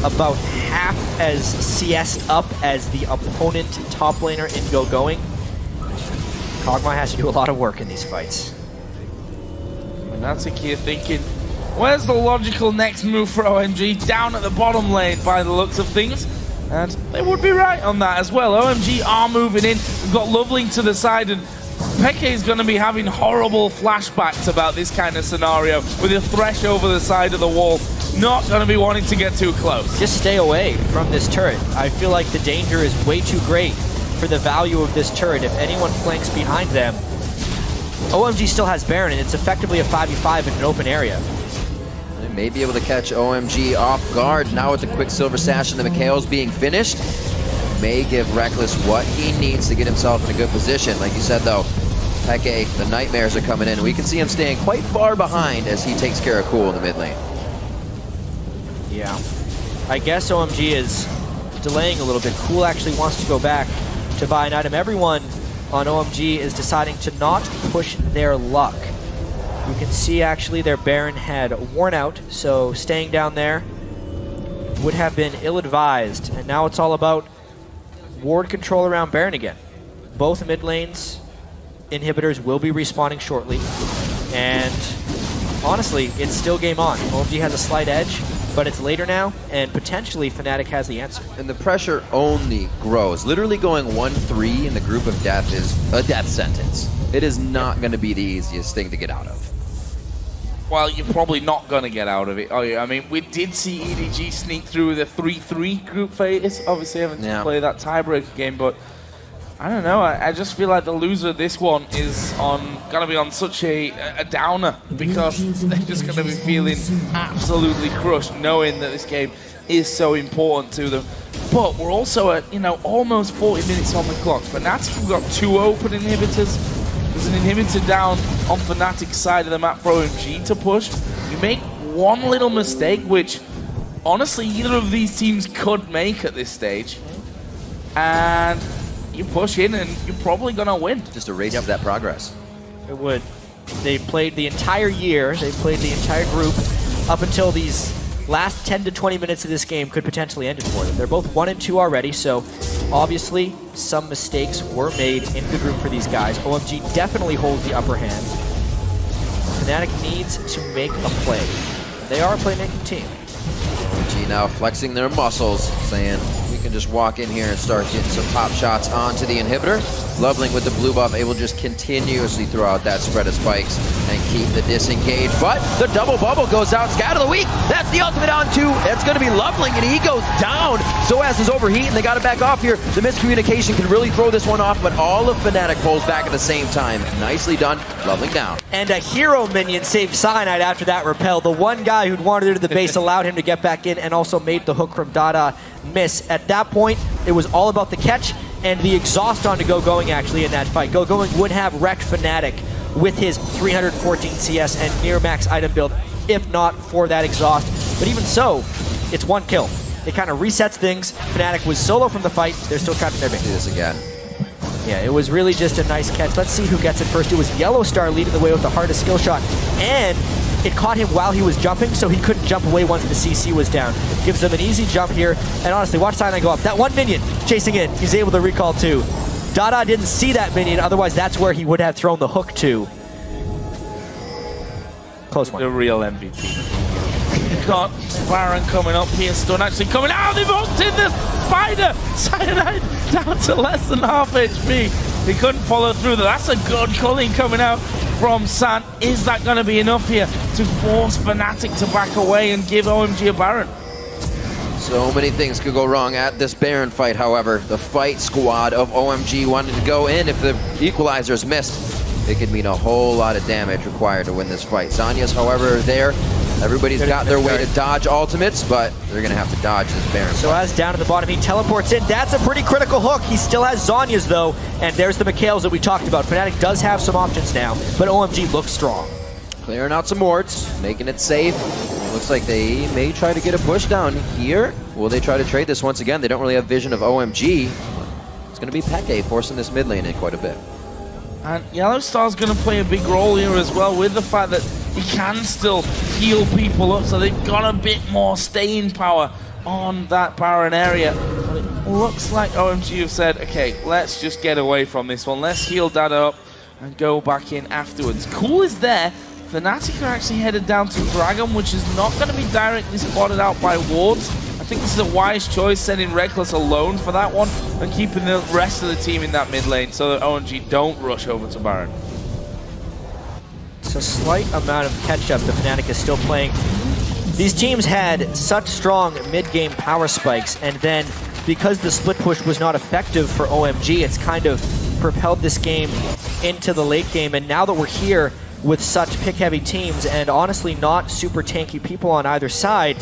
about half as CS'd up as the opponent top laner in Going. Kog'Maw has to do a lot of work in these fights. And that's a key thinking, where's the logical next move for OMG? Down at the bottom lane by the looks of things. And they would be right on that as well. OMG are moving in. We've got Loveling to the side, and Peke is going to be having horrible flashbacks about this kind of scenario with a Thresh over the side of the wall. Not going to be wanting to get too close. Just stay away from this turret. I feel like the danger is way too great for the value of this turret. If anyone flanks behind them, OMG still has Baron, and it's effectively a 5v5 in an open area. They may be able to catch OMG off guard now with the Quicksilver Sash and the Mikhail's being finished. May give Reckless what he needs to get himself in a good position. Like you said, though, Peke, the Nightmares are coming in. We can see him staying quite far behind as he takes care of Cool in the mid lane. Yeah. I guess OMG is delaying a little bit. Cool actually wants to go back to buy an item. Everyone on OMG is deciding to not push their luck. You can see actually their Baron had worn out, so staying down there would have been ill-advised. And now it's all about ward control around Baron again. Both mid lanes inhibitors will be respawning shortly. And honestly, it's still game on. OMG has a slight edge, but it's later now, and potentially Fnatic has the answer. And the pressure only grows. Literally going 1-3 in the group of death is a death sentence. It is not going to be the easiest thing to get out of. Well, you're probably not going to get out of it. Oh, yeah. I mean, we did see EDG sneak through the 3-3 group phase. Obviously, having to play that tiebreaker game, but I don't know. I just feel like the loser of this one is going to be on such a downer, because they're just going to be feeling absolutely crushed, knowing that this game is so important to them. But we're also at, almost 40 minutes on the clock. Fnatic have got 2 open inhibitors. There's an inhibitor down on Fnatic's side of the map for OMG to push. You make one little mistake, which honestly either of these teams could make at this stage, and you push in and you're probably going to win. Just erase that progress. It would. They played the entire year, they played the entire group up until these last 10 to 20 minutes of this game could potentially end it for them. They're both 1-2 already, so obviously some mistakes were made in the group for these guys. OMG definitely holds the upper hand. Fnatic needs to make a play. They are a playmaking team. OMG now flexing their muscles, saying we can just walk in here and start getting some pop shots onto the inhibitor. Loveling with the blue buff, able to just continuously throw out that spread of spikes and keep the disengage. But the double bubble goes out. Scat of the week. That's the ultimate onto. That's going to be Loveling, and he goes down. Soaz is overheating. They got to back off here. The miscommunication can really throw this one off, but all of Fnatic pulls back at the same time. Nicely done. Loveling down. And a hero minion saved Cyanide after that repel. The one guy who'd wandered into the base allowed him to get back in and also made the hook from Dada miss. At that point, it was all about the catch and the exhaust onto Go-Going actually in that fight. Go-Going would have wrecked Fnatic with his 314 CS and near max item build, if not for that exhaust. But even so, it's one kill. It kind of resets things. Fnatic was solo from the fight. They're still trapped in their base. Do this again. Yeah, it was really just a nice catch. Let's see who gets it first. It was Yellow Star leading the way with the hardest skill shot. And it caught him while he was jumping, so he couldn't jump away once the CC was down. Gives them an easy jump here. And honestly, watch Cyanide go up. That one minion chasing in, he's able to recall too. Dada didn't see that minion, otherwise that's where he would have thrown the hook to. Close one. The real MVP. Got Baron coming up here, Stun actually coming out. They've hooked in the spider. Cyanide down to less than half HP. He couldn't follow through. That's a good culling coming out from San. Is that going to be enough here to force Fnatic to back away and give OMG a Baron? So many things could go wrong at this Baron fight, however. The fight squad of OMG wanted to go in. If the equalizers missed, it could mean a whole lot of damage required to win this fight. Zanya's, however, there. Everybody's got their way to dodge ultimates, but they're going to have to dodge this Baron. So as down at the bottom, he teleports in. That's a pretty critical hook. He still has Zanya's, though, and there's the Mikhails that we talked about. Fnatic does have some options now, but OMG looks strong. Clearing out some wards, making it safe. Looks like they may try to get a push down here. Will they try to trade this once again? They don't really have vision of OMG. It's going to be Peke forcing this mid lane in quite a bit. And Yellow Star's going to play a big role here as well, with the fact that he can still heal people up, so they've got a bit more staying power on that Baron area. But it looks like OMG have said, okay, let's just get away from this one. Let's heal that up and go back in afterwards. Cool is there. Fnatic are actually headed down to Dragon, which is not going to be directly spotted out by wards. I think this is a wise choice, sending Reckless alone for that one and keeping the rest of the team in that mid lane so that OMG don't rush over to Baron. It's a slight amount of catch-up that Fnatic is still playing. These teams had such strong mid-game power spikes, and then because the split push was not effective for OMG, it's kind of propelled this game into the late game. And now that we're here with such pick-heavy teams and honestly not super tanky people on either side,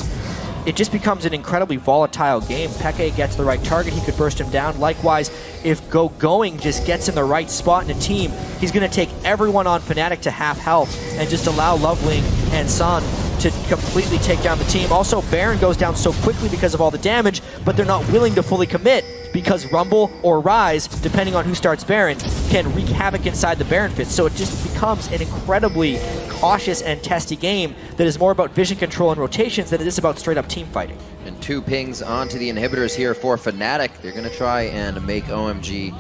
it just becomes an incredibly volatile game. Peke gets the right target, he could burst him down. Likewise, if Go-Going just gets in the right spot in a team, he's going to take everyone on Fnatic to half health and just allow Loveling and Sun to completely take down the team. Also, Baron goes down so quickly because of all the damage, but they're not willing to fully commit because Rumble or Rise, depending on who starts Baron, can wreak havoc inside the Baron pit. So it just becomes an incredibly cautious and testy game that is more about vision control and rotations than it is about straight-up team fighting. And 2 pings onto the inhibitors here for Fnatic. They're going to try and make OMG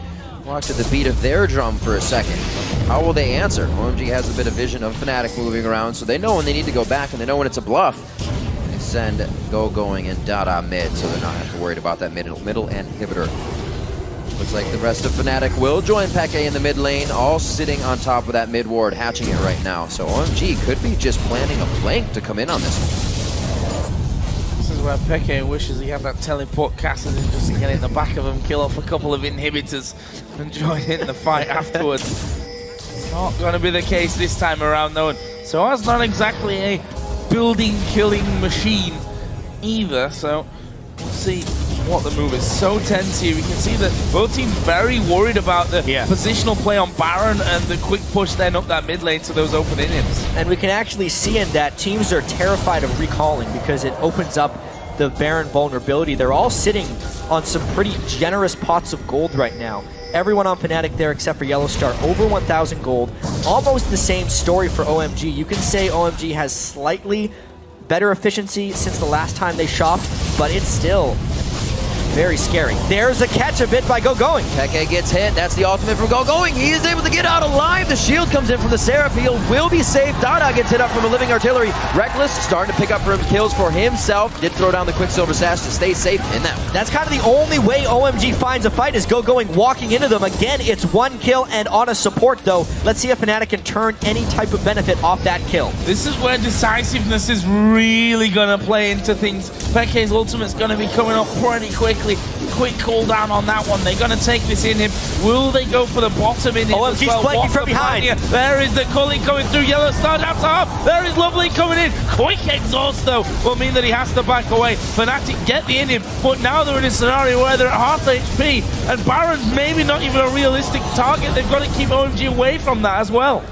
walk to the beat of their drum for a second. How will they answer? OMG has a bit of vision of Fnatic moving around, so they know when they need to go back and they know when it's a bluff. They send going and Dada mid, so they're not have to worry about that middle inhibitor. Looks like the rest of Fnatic will join Peke in the mid lane, all sitting on top of that mid ward, hatching it right now. So OMG could be just planning a flank to come in on this one. This is where Peke wishes he had that teleport casted in just to get in the back of him, kill off a couple of inhibitors and join in the fight afterwards. Not going to be the case this time around though. So that's not exactly a building killing machine either, so we'll see what the move is. So tense here. We can see that both teams very worried about the positional play on Baron and the quick push then up that mid lane to those open inhibs. And we can actually see in that teams are terrified of recalling because it opens up the Baron vulnerability. They're all sitting on some pretty generous pots of gold right now. Everyone on Fnatic there except for Yellowstar, over 1,000 gold. Almost the same story for OMG. You can say OMG has slightly better efficiency since the last time they shopped, but it's still very scary. There's a catch a bit by Going. Peke gets hit. That's the ultimate from Going. He is able to get out alive. The shield comes in from the Seraph. He will be safe. Dada gets hit up from a living artillery. Reckless starting to pick up kills for himself. Did throw down the Quicksilver Sash to stay safe in that. That's kind of the only way OMG finds a fight is Going walking into them. Again, it's 1 kill and on a support though. Let's see if Fnatic can turn any type of benefit off that kill. This is where decisiveness is really going to play into things. Peke's ultimate's going to be coming up pretty quickly. Quick cooldown on that one. They're going to take this in him. Will they go for the bottom in him? OMG's well? flanking from behind. There is the Cully coming through. Yellowstar down top. There is Lovely coming in. Quick exhaust though will mean that he has to back away. Fnatic get the in him, but now they're in a scenario where they're at half HP and Baron's maybe not even a realistic target. They've got to keep OMG away from that as well.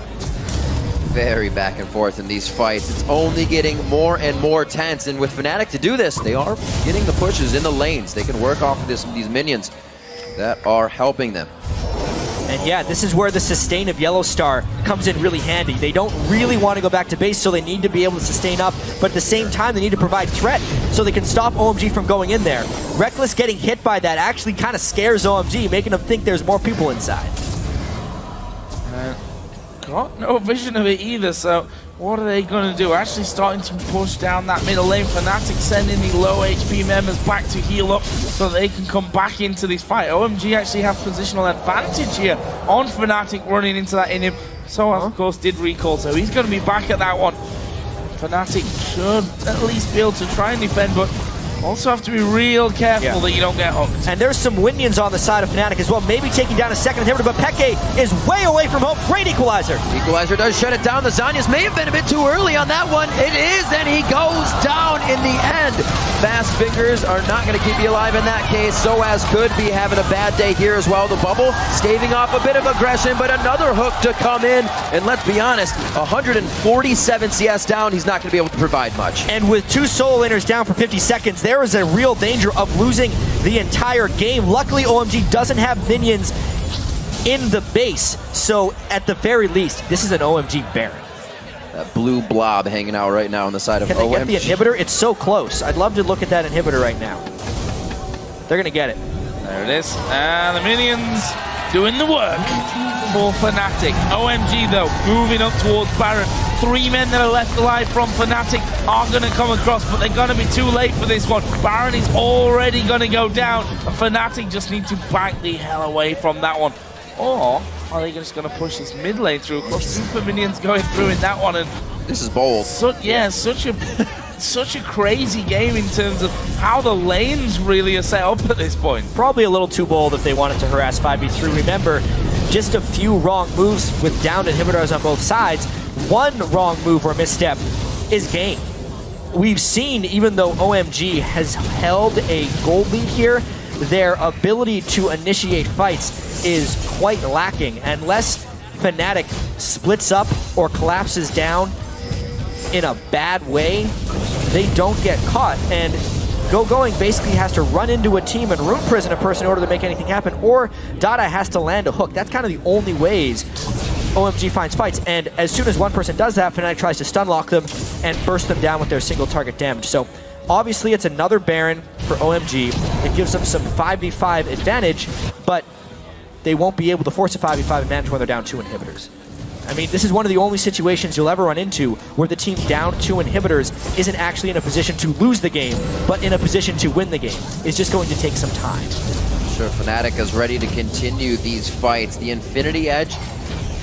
Very back and forth in these fights. It's only getting more and more tense, and with Fnatic to do this, they are getting the pushes in the lanes. They can work off of these minions that are helping them. And yeah, this is where the sustain of Yellowstar comes in really handy. They don't really want to go back to base, so they need to be able to sustain up, but at the same time, they need to provide threat so they can stop OMG from going in there. Reckless getting hit by that actually kind of scares OMG, making them think there's more people inside. Got no vision of it either, so what are they going to do? Actually starting to push down that middle lane. Fnatic sending the low HP members back to heal up so they can come back into this fight. OMG actually have positional advantage here on Fnatic running into that inhib. So of course did recall, so he's going to be back at that one. Fnatic should at least be able to try and defend, but also have to be real careful that you don't get hooked. And there's some Winions on the side of Fnatic as well, maybe taking down a second inhibitor, but Peke is way away from home. Great equalizer. Equalizer does shut it down. The Zanyas may have been a bit too early on that one. It is, and he goes down in the end. Fast fingers are not going to keep you alive in that case. Soaz could be having a bad day here as well. The bubble staving off a bit of aggression, but another hook to come in. And let's be honest, 147 CS down, he's not going to be able to provide much. And with 2 solo laners down for 50 seconds, there is a real danger of losing the entire game. Luckily, OMG doesn't have minions in the base, so at the very least, this is an OMG Baron. That blue blob hanging out right now on the side of OMG. Can they get the inhibitor? It's so close. I'd love to look at that inhibitor right now. They're going to get it. There it is. And the minions doing the work for Fnatic. OMG, though, moving up towards Baron. 3 men that are left alive from Fnatic are going to come across, but they're going to be too late for this one. Baron is already going to go down. Fnatic just need to back the hell away from that one. Or are they just going to push this mid lane through? Of course, super minions going through in that one. And this is bold. Such a crazy game in terms of how the lanes really are set up at this point. Probably a little too bold if they wanted to harass 5v3. Remember, just a few wrong moves with downed inhibitors on both sides. One wrong move or misstep is game. We've seen, even though OMG has held a gold lead here, their ability to initiate fights is quite lacking. Unless Fnatic splits up or collapses down, in a bad way, they don't get caught. And Going basically has to run into a team and room prison a person in order to make anything happen, or Dada has to land a hook. That's kind of the only ways OMG finds fights. And as soon as one person does that, Fnatic tries to stun lock them and burst them down with their single target damage. So obviously it's another Baron for OMG. It gives them some 5v5 advantage, but they won't be able to force a 5v5 advantage when they're down 2 inhibitors. I mean, this is one of the only situations you'll ever run into where the team down 2 inhibitors isn't actually in a position to lose the game, but in a position to win the game. It's just going to take some time. Sure, Fnatic is ready to continue these fights. The Infinity Edge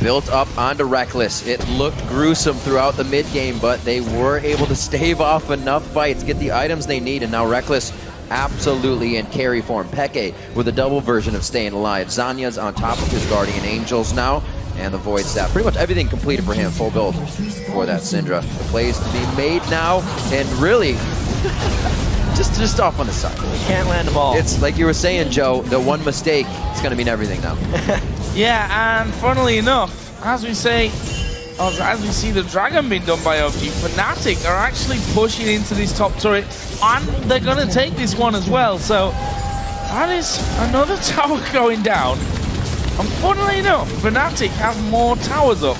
built up onto Reckless. It looked gruesome throughout the mid-game, but they were able to stave off enough fights, get the items they need, and now Reckless absolutely in carry form. Peke with a double version of staying alive. Zanya's on top of his Guardian Angels now, and the Void Staff. Pretty much everything completed for him, full build for that Syndra. The plays to be made now, and really, just off on the side. You can't land the ball. It's like you were saying, Joe, the one mistake is going to mean everything now. Yeah, and funnily enough, as we see the Dragon being done by OG, Fnatic are actually pushing into this top turret, and they're going to take this one as well. So that is another tower going down. And funnily enough, Fnatic have more towers up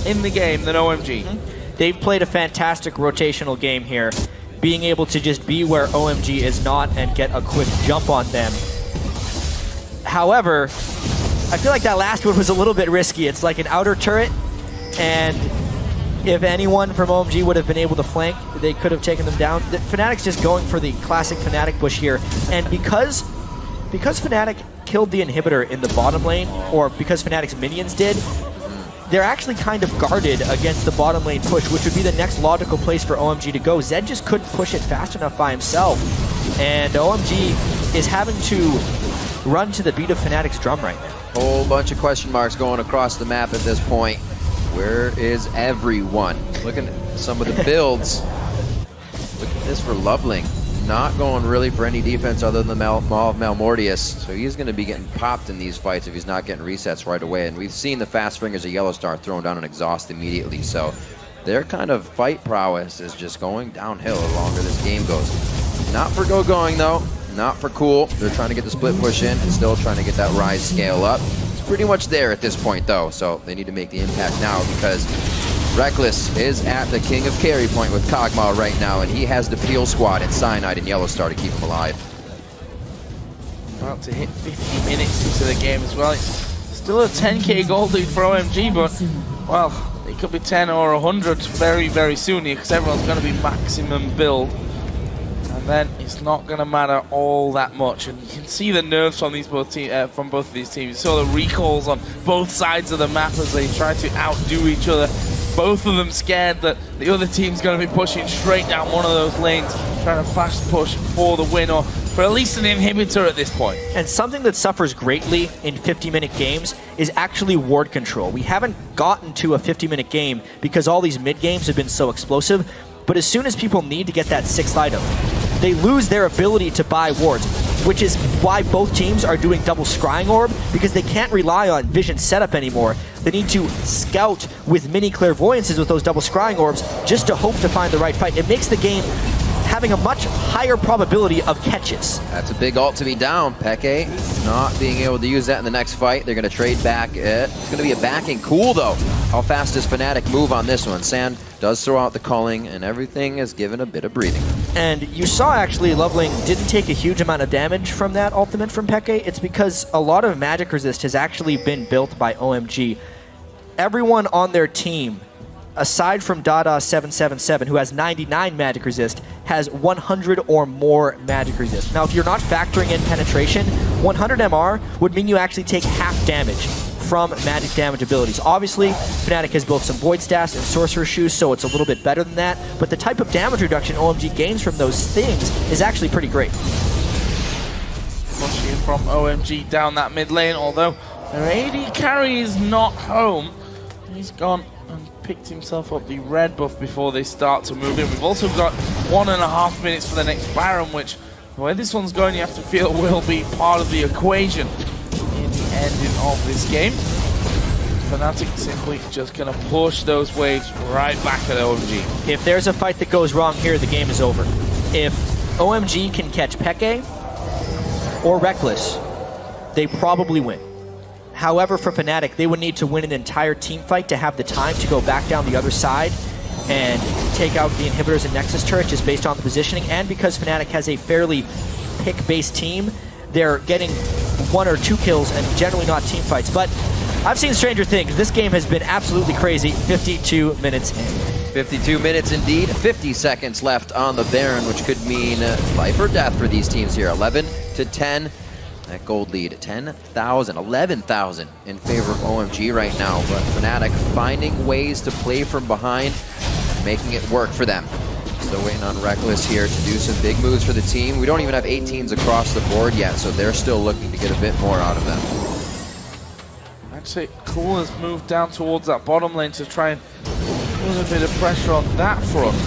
in the game than OMG. They've played a fantastic rotational game here, being able to just be where OMG is not and get a quick jump on them. However, I feel like that last one was a little bit risky. It's like an outer turret, and if anyone from OMG would have been able to flank, they could have taken them down. Fnatic's just going for the classic Fnatic push here, and because Fnatic killed the inhibitor in the bottom lane, or because Fnatic's minions did, they're actually kind of guarded against the bottom lane push, which would be the next logical place for OMG to go. Zed just couldn't push it fast enough by himself, and OMG is having to run to the beat of Fnatic's drum right now. Whole bunch of question marks going across the map at this point. Where is everyone? Looking at some of the builds. Look at this for Loveling. Not going really for any defense other than the Maw of Malmortius. So he's going to be getting popped in these fights if he's not getting resets right away. And we've seen the fast fingers of Yellowstar thrown down an exhaust immediately. So their kind of fight prowess is just going downhill the longer this game goes. Not for going though. Not for Cool. They're trying to get the split push in and still trying to get that rise scale up. It's pretty much there at this point though. So they need to make the impact now because Reckless is at the king of carry point with Kog'Maw right now, and he has the Peel Squad and Cyanide and Yellowstar to keep him alive. About to hit 50 minutes into the game as well. It's still a 10k gold lead for OMG, but, well, it could be 10 or 100 very, very soon here because everyone's going to be maximum build. And then it's not going to matter all that much. And you can see the nerves from from both of these teams. You saw the recalls on both sides of the map as they try to outdo each other. Both of them scared that the other team's going to be pushing straight down one of those lanes, trying to fast push for the win or for at least an inhibitor at this point. And something that suffers greatly in 50-minute games is actually ward control. We haven't gotten to a 50-minute game because all these mid-games have been so explosive, but as soon as people need to get that 6th item, they lose their ability to buy wards, which is why both teams are doing double scrying orb, because they can't rely on vision setup anymore. They need to scout with mini clairvoyances with those double scrying orbs just to hope to find the right fight. It makes the game having a much higher probability of catches. That's a big ult to be down. Peke not being able to use that in the next fight. They're going to trade back. It's going to be a backing. Cool, though. How fast does Fnatic move on this one? Sand does throw out the culling, and everything is given a bit of breathing. And you saw, actually, Loveling didn't take a huge amount of damage from that ultimate from Peke. It's because a lot of magic resist has actually been built by OMG. Everyone on their team, aside from Dada777, who has 99 magic resist, has 100 or more magic resist. Now, if you're not factoring in penetration, 100 MR would mean you actually take half damage from magic damage abilities. Obviously, Fnatic has built some Void Staffs and Sorcerer Shoes, so it's a little bit better than that, but the type of damage reduction OMG gains from those things is actually pretty great. Pushing from OMG down that mid lane, although their AD carry is not home. He's gone and picked himself up the red buff before they start to move in. We've also got 1.5 minutes for the next Baron, which, the way this one's going, you have to feel will be part of the equation in the ending of this game. Fnatic simply just going to push those waves right back at OMG. If there's a fight that goes wrong here, the game is over. If OMG can catch Peke or Reckless, they probably win. However, for Fnatic, they would need to win an entire team fight to have the time to go back down the other side and take out the inhibitors and Nexus turret just based on the positioning. And because Fnatic has a fairly pick-based team, they're getting 1 or 2 kills and generally not team fights. But I've seen stranger things. This game has been absolutely crazy. 52 minutes in. 52 minutes indeed. 50 seconds left on the Baron, which could mean life or death for these teams here. 11 to 10. That gold lead, 10,000, 11,000 in favor of OMG right now. But Fnatic finding ways to play from behind, making it work for them. Still waiting on Reckless here to do some big moves for the team. We don't even have 18s across the board yet, so they're still looking to get a bit more out of them. Actually, Cool has moved down towards that bottom lane to try and put a bit of pressure on that front.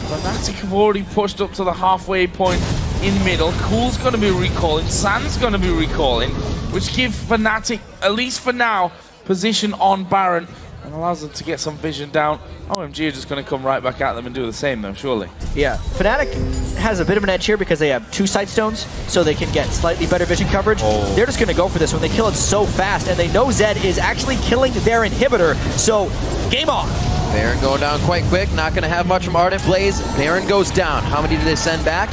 Fnatic have already pushed up to the halfway point in middle. Cool's going to be recalling, Sand's going to be recalling, which gives Fnatic, at least for now, position on Baron and allows them to get some vision down. OMG are just going to come right back at them and do the same though, surely. Yeah, Fnatic has a bit of an edge here because they have 2 sight stones, so they can get slightly better vision coverage. They're just going to go for this one. They kill it so fast, and they know Zed is actually killing their inhibitor, so game on. Baron going down quite quick, not going to have much from Ardent Blaze. Baron goes down. How many do they send back?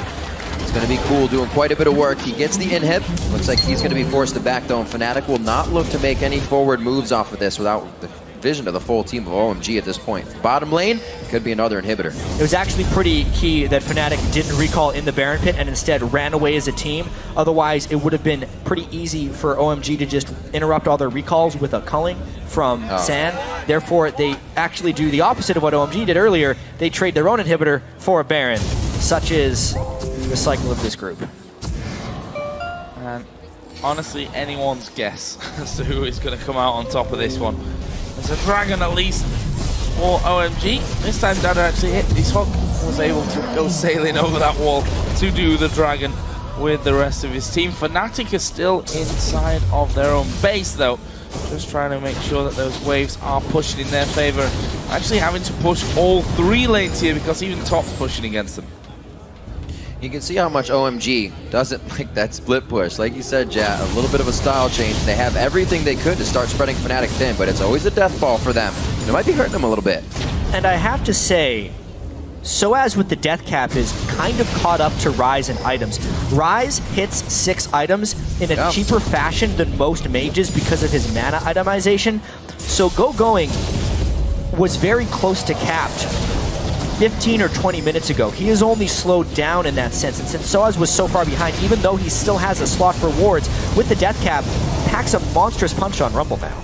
It's going to be Cool doing quite a bit of work. He gets the inhib. Looks like he's going to be forced to back though, and Fnatic will not look to make any forward moves off of this without the vision of the full team of OMG at this point. Bottom lane could be another inhibitor. It was actually pretty key that Fnatic didn't recall in the Baron pit and instead ran away as a team. Otherwise, it would have been pretty easy for OMG to just interrupt all their recalls with a culling from Sand. Therefore, they actually do the opposite of what OMG did earlier. They trade their own inhibitor for a Baron. Such is the cycle of this group. And honestly, anyone's guess as to who is going to come out on top of this one. There's a dragon at least for OMG. This time Dada actually hit his hook, was able to go sailing over that wall to do the dragon with the rest of his team. Fnatic is still inside of their own base though, just trying to make sure that those waves are pushing in their favor. Actually having to push all 3 lanes here because even top's pushing against them. You can see how much OMG doesn't like that split push. Like you said, Jat, a little bit of a style change. They have everything they could to start spreading Fnatic thin, but it's always a death ball for them. It might be hurting them a little bit. And I have to say, Soaz with the death cap is kind of caught up to Ryze in items. Ryze hits 6 items in a cheaper fashion than most mages because of his mana itemization. So Going was very close to capped 15 or 20 minutes ago. He is only slowed down in that sense, and since Soaz was so far behind, even though he still has a slot for wards, with the death cap, packs a monstrous punch on Rumble now.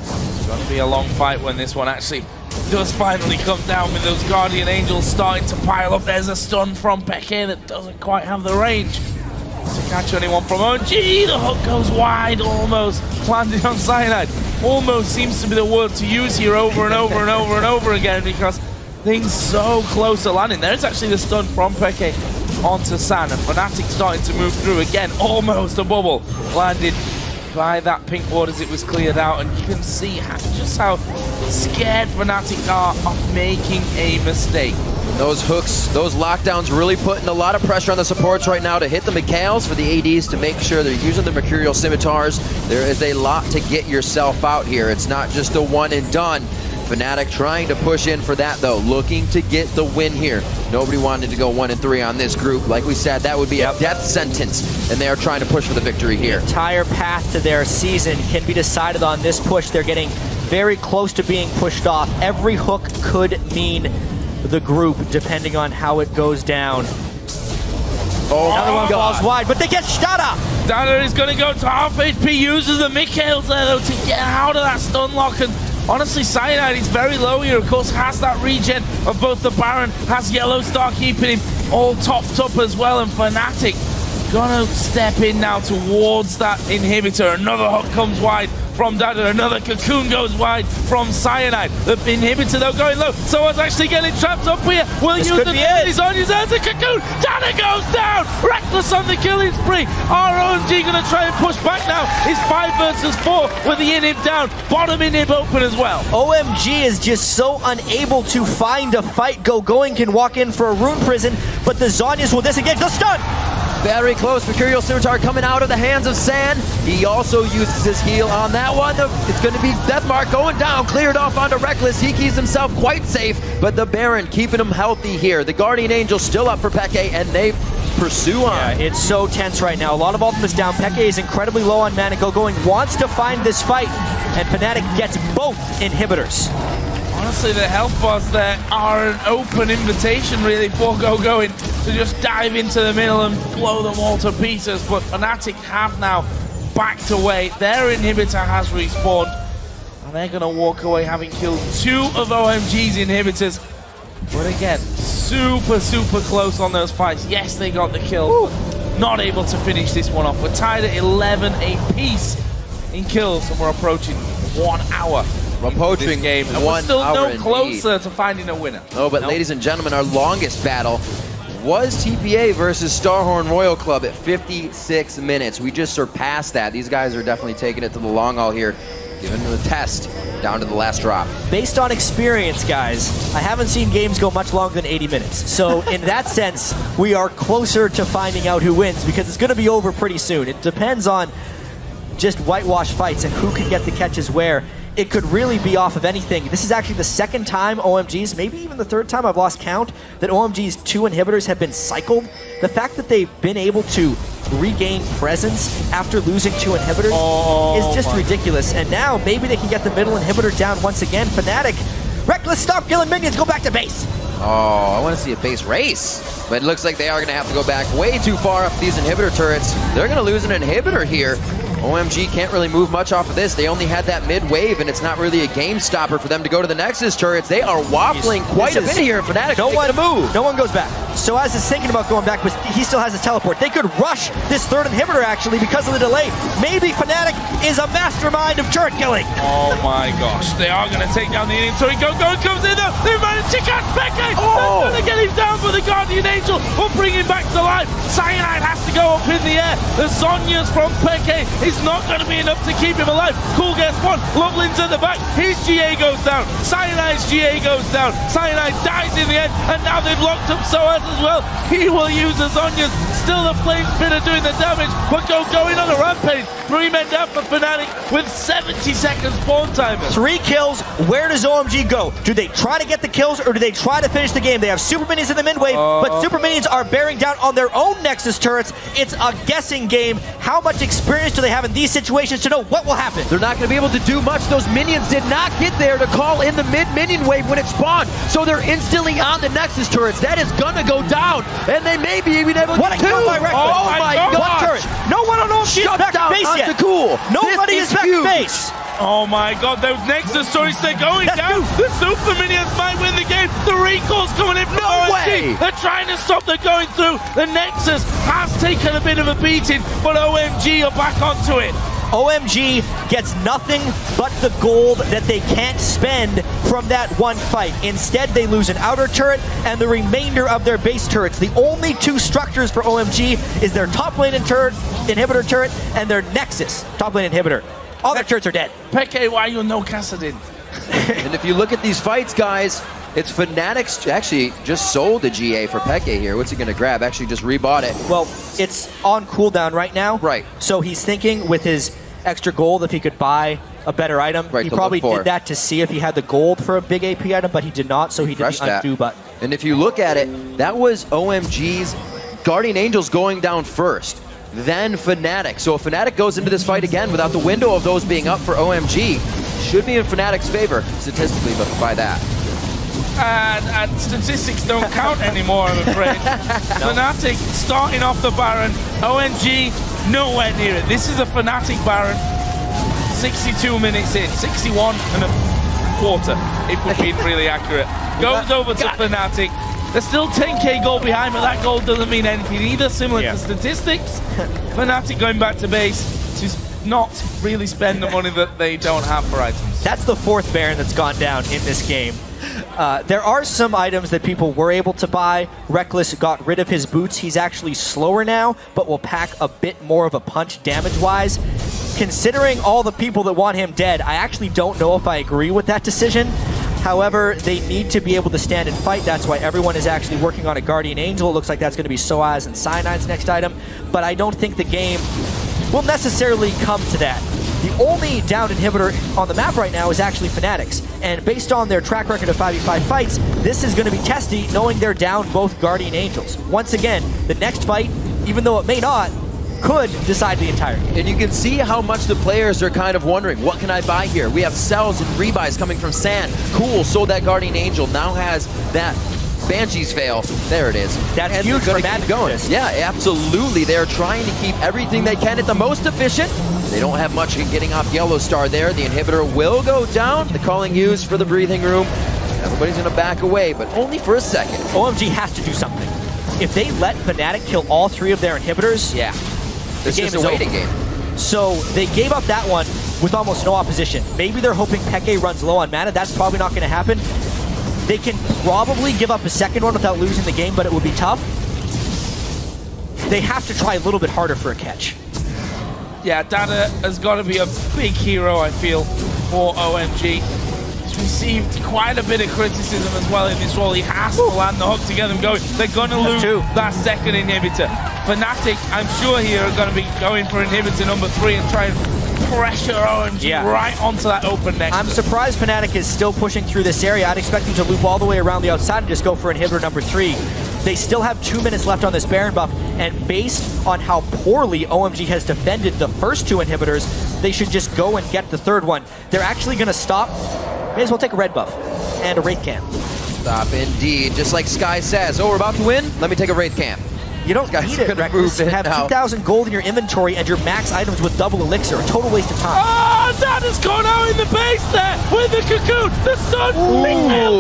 It's going to be a long fight when this one actually does finally come down with those Guardian Angels starting to pile up. There's a stun from Peke that doesn't quite have the range to catch anyone from OMG. The hook goes wide, almost landing on Cyanide. Almost seems to be the word to use here over and over and over and over again because things so close to landing. There's actually the stun from Peke onto San, and Fnatic starting to move through again. Almost a bubble landed by that pink ward as it was cleared out, and you can see just how scared Fnatic are of making a mistake. Those hooks, those lockdowns really putting a lot of pressure on the supports right now to hit the Mikhails for the ADs to make sure they're using the Mercurial Scimitars. There is a lot to get yourself out here. It's not just a one and done. Fnatic trying to push in for that though, looking to get the win here. Nobody wanted to go 1 and 3 on this group. Like we said, that would be a death sentence, and they are trying to push for the victory here. The entire path to their season can be decided on this push. They're getting very close to being pushed off. Every hook could mean the group, depending on how it goes down. Another one falls wide, but they get Dada! Dada is going to go to half HP, uses the Mikhails there though to get out of that stun lock, and honestly, Cyanide is very low here, of course, has that regen of both the Baron, has Yellow Star keeping him all topped up as well, and Fnatic gonna step in now towards that inhibitor. Another hook comes wide from Dada. Another cocoon goes wide from Cyanide. The inhibitor though going low. So it's actually getting trapped up here. Will use the he's on his hands. A cocoon. Dada goes down. Reckless on the killing spree. ROMG gonna try and push back now. It's 5 versus 4 with the inhib down. Bottom inhib open as well. OMG is just so unable to find a fight. Going can walk in for a rune prison, but the Zhonya's will disengage. The stun! Very close. Mercurial Scimitar coming out of the hands of Sand. He also uses his heal on that one. It's going to be Deathmark going down. Cleared off onto Reckless. He keeps himself quite safe, but the Baron keeping him healthy here. The Guardian Angel still up for Peke, and they pursue on. Yeah, it's so tense right now. A lot of ultimates down. Peke is incredibly low on mana. Going wants to find this fight, and Fnatic gets both inhibitors. Honestly, the health bars there are an open invitation really for going to just dive into the middle and blow them all to pieces. But Fnatic have now backed away. Their inhibitor has respawned, and they're going to walk away having killed 2 of OMG's inhibitors. But again, super close on those fights. Yes, they got the kill, but not able to finish this one off. We're tied at 11 apiece in kills, and we're approaching 1 hour. Approaching game, and we're still no closer to finding a winner. Oh, but ladies and gentlemen, our longest battle was TPA versus Starhorn Royal Club at 56 minutes. We just surpassed that. These guys are definitely taking it to the long haul here, giving them the test down to the last drop. Based on experience, guys, I haven't seen games go much longer than 80 minutes. So in that sense, we are closer to finding out who wins, because it's going to be over pretty soon. It depends on just whitewash fights and who can get the catches where. It could really be off of anything. This is actually the 2nd time OMG's, maybe even the 3rd time, I've lost count, that OMG's 2 inhibitors have been cycled. The fact that they've been able to regain presence after losing 2 inhibitors is just ridiculous. And now maybe they can get the middle inhibitor down once again. Fnatic, Reckless, stop killing minions, go back to base. Oh, I want to see a base race. But it looks like they are going to have to go back way too far up these inhibitor turrets. They're going to lose an inhibitor here. OMG can't really move much off of this. They only had that mid-wave, and it's not really a game stopper for them to go to the Nexus turrets. They are waffling quite a bit here. Fnatic no one goes back. So as is thinking about going back, but he still has his teleport. They could rush this 3rd inhibitor, actually, because of the delay. Maybe Fnatic is a mastermind of turret killing. Oh my gosh, they are going to take down the inhibitor. Go comes in though. They managed to catch Peke. They're going to get him down, for the Guardian Angel will bring him back to life. Cyanide has to go up in the air. The Zhonya's from Peke is not going to be enough to keep him alive. Cool gets one. Lovelin's at the back. His GA goes down. Cyanide's GA goes down. Cyanide dies in the end, and now they've locked up Soaz as well. He will use the Zhonya's. Still the flame spinner doing the damage, but going on a rampage. 3 men down for Fnatic with 70 seconds spawn time. 3 kills. Where does OMG go? Do they try to get the kills, or do they try to finish the game? They have super minions in the mid wave, but super minions are bearing down on their own Nexus turrets. It's a guessing game. How much experience do they have in these situations to know what will happen? They're not going to be able to do much. Those minions did not get there to call in the mid-minion wave when it spawned, so they're instantly on the Nexus turrets. That is going to go down, and they may be even able to get 2. Oh my gosh! No one on OMG is back at base yet. Cool. Nobody is back at base. Oh my god, those Nexus turrets, they're going down. The super minions might win the game. The recall's coming in from OMG. They're trying to stop the going through. The Nexus has taken a bit of a beating, but OMG are back onto it. OMG gets nothing but the gold that they can't spend from that one fight. Instead, they lose an outer turret and the remainder of their base turrets. The only 2 structures for OMG is their top lane inhibitor turret and their Nexus top lane inhibitor. All their turrets are dead. Peke, why you no Kassadin? And if you look at these fights, guys, it's Fnatic's actually just sold a GA for Peke here. What's he going to grab? Actually just rebought it. Well, it's on cooldown right now. Right. So he's thinking with his extra gold if he could buy a better item. Right, he probably did that to see if he had the gold for a big AP item, but he did not, so he did the undo button. And if you look at it, that was OMG's Guardian Angels going down first, then Fnatic. So if Fnatic goes into this fight again without the window of those being up for OMG, should be in Fnatic's favor statistically, but by that. And statistics don't count anymore, I'm afraid. Fnatic starting off the Baron. OMG nowhere near it. This is a Fnatic Baron. 62 minutes in. 61 and a quarter, if we're being really accurate. Goes over to Fnatic. They're still 10k gold behind, but that gold doesn't mean anything either. Similar to statistics. Fnatic going back to base to not really spend the money that they don't have for items. That's the 4th Baron that's gone down in this game. There are some items that people were able to buy. Reckless got rid of his boots. He's actually slower now, but will pack a bit more of a punch damage-wise. Considering all the people that want him dead, I actually don't know if I agree with that decision. However, they need to be able to stand and fight. That's why everyone is actually working on a Guardian Angel. It looks like that's going to be Soaz and Cyanide's next item. But I don't think the game will necessarily come to that. The only downed inhibitor on the map right now is actually Fnatic's. And based on their track record of 5v5 fights, this is going to be testy, knowing they're down both Guardian Angels. Once again, the next fight, even though it may not, could decide the entire game. And you can see how much the players are kind of wondering, what can I buy here? We have sells and rebuys coming from Sand. Cool, sold that Guardian Angel, now has that Banshee's veil. There it is. That's huge for Madden going. Yeah, absolutely. They're trying to keep everything they can at the most efficient. They don't have much in getting off Yellow Star there. The inhibitor will go down. The calling used for the breathing room. Everybody's going to back away, but only for a second. OMG has to do something. If they let Fnatic kill all 3 of their inhibitors, the game is a waiting game. So they gave up that one with almost no opposition. Maybe they're hoping Peke runs low on mana. That's probably not going to happen. They can probably give up a second one without losing the game, but it would be tough. They have to try a little bit harder for a catch. Yeah, Dada has got to be a big hero, I feel, for OMG. He's received quite a bit of criticism as well in this role. He has to land the hook to get them going. They're going to lose that second inhibitor. Fnatic, I'm sure here, are going to be going for inhibitor number 3 and try and pressure OMG right onto that open nexus. I'm surprised Fnatic is still pushing through this area. I'd expect them to loop all the way around the outside and just go for inhibitor number 3. They still have 2 minutes left on this Baron buff, and based on how poorly OMG has defended the first 2 inhibitors, they should just go and get the 3rd one. They're actually going to stop. May as well take a red buff and a Wraith Camp. Stop indeed. Just like Sky says, oh, we're about to win? Let me take a Wraith Camp. You don't need it, Reckless. You have 2,000 gold in your inventory and your max items with double elixir. A total waste of time. Oh, that has gone out in the base there with the cocoon. The sun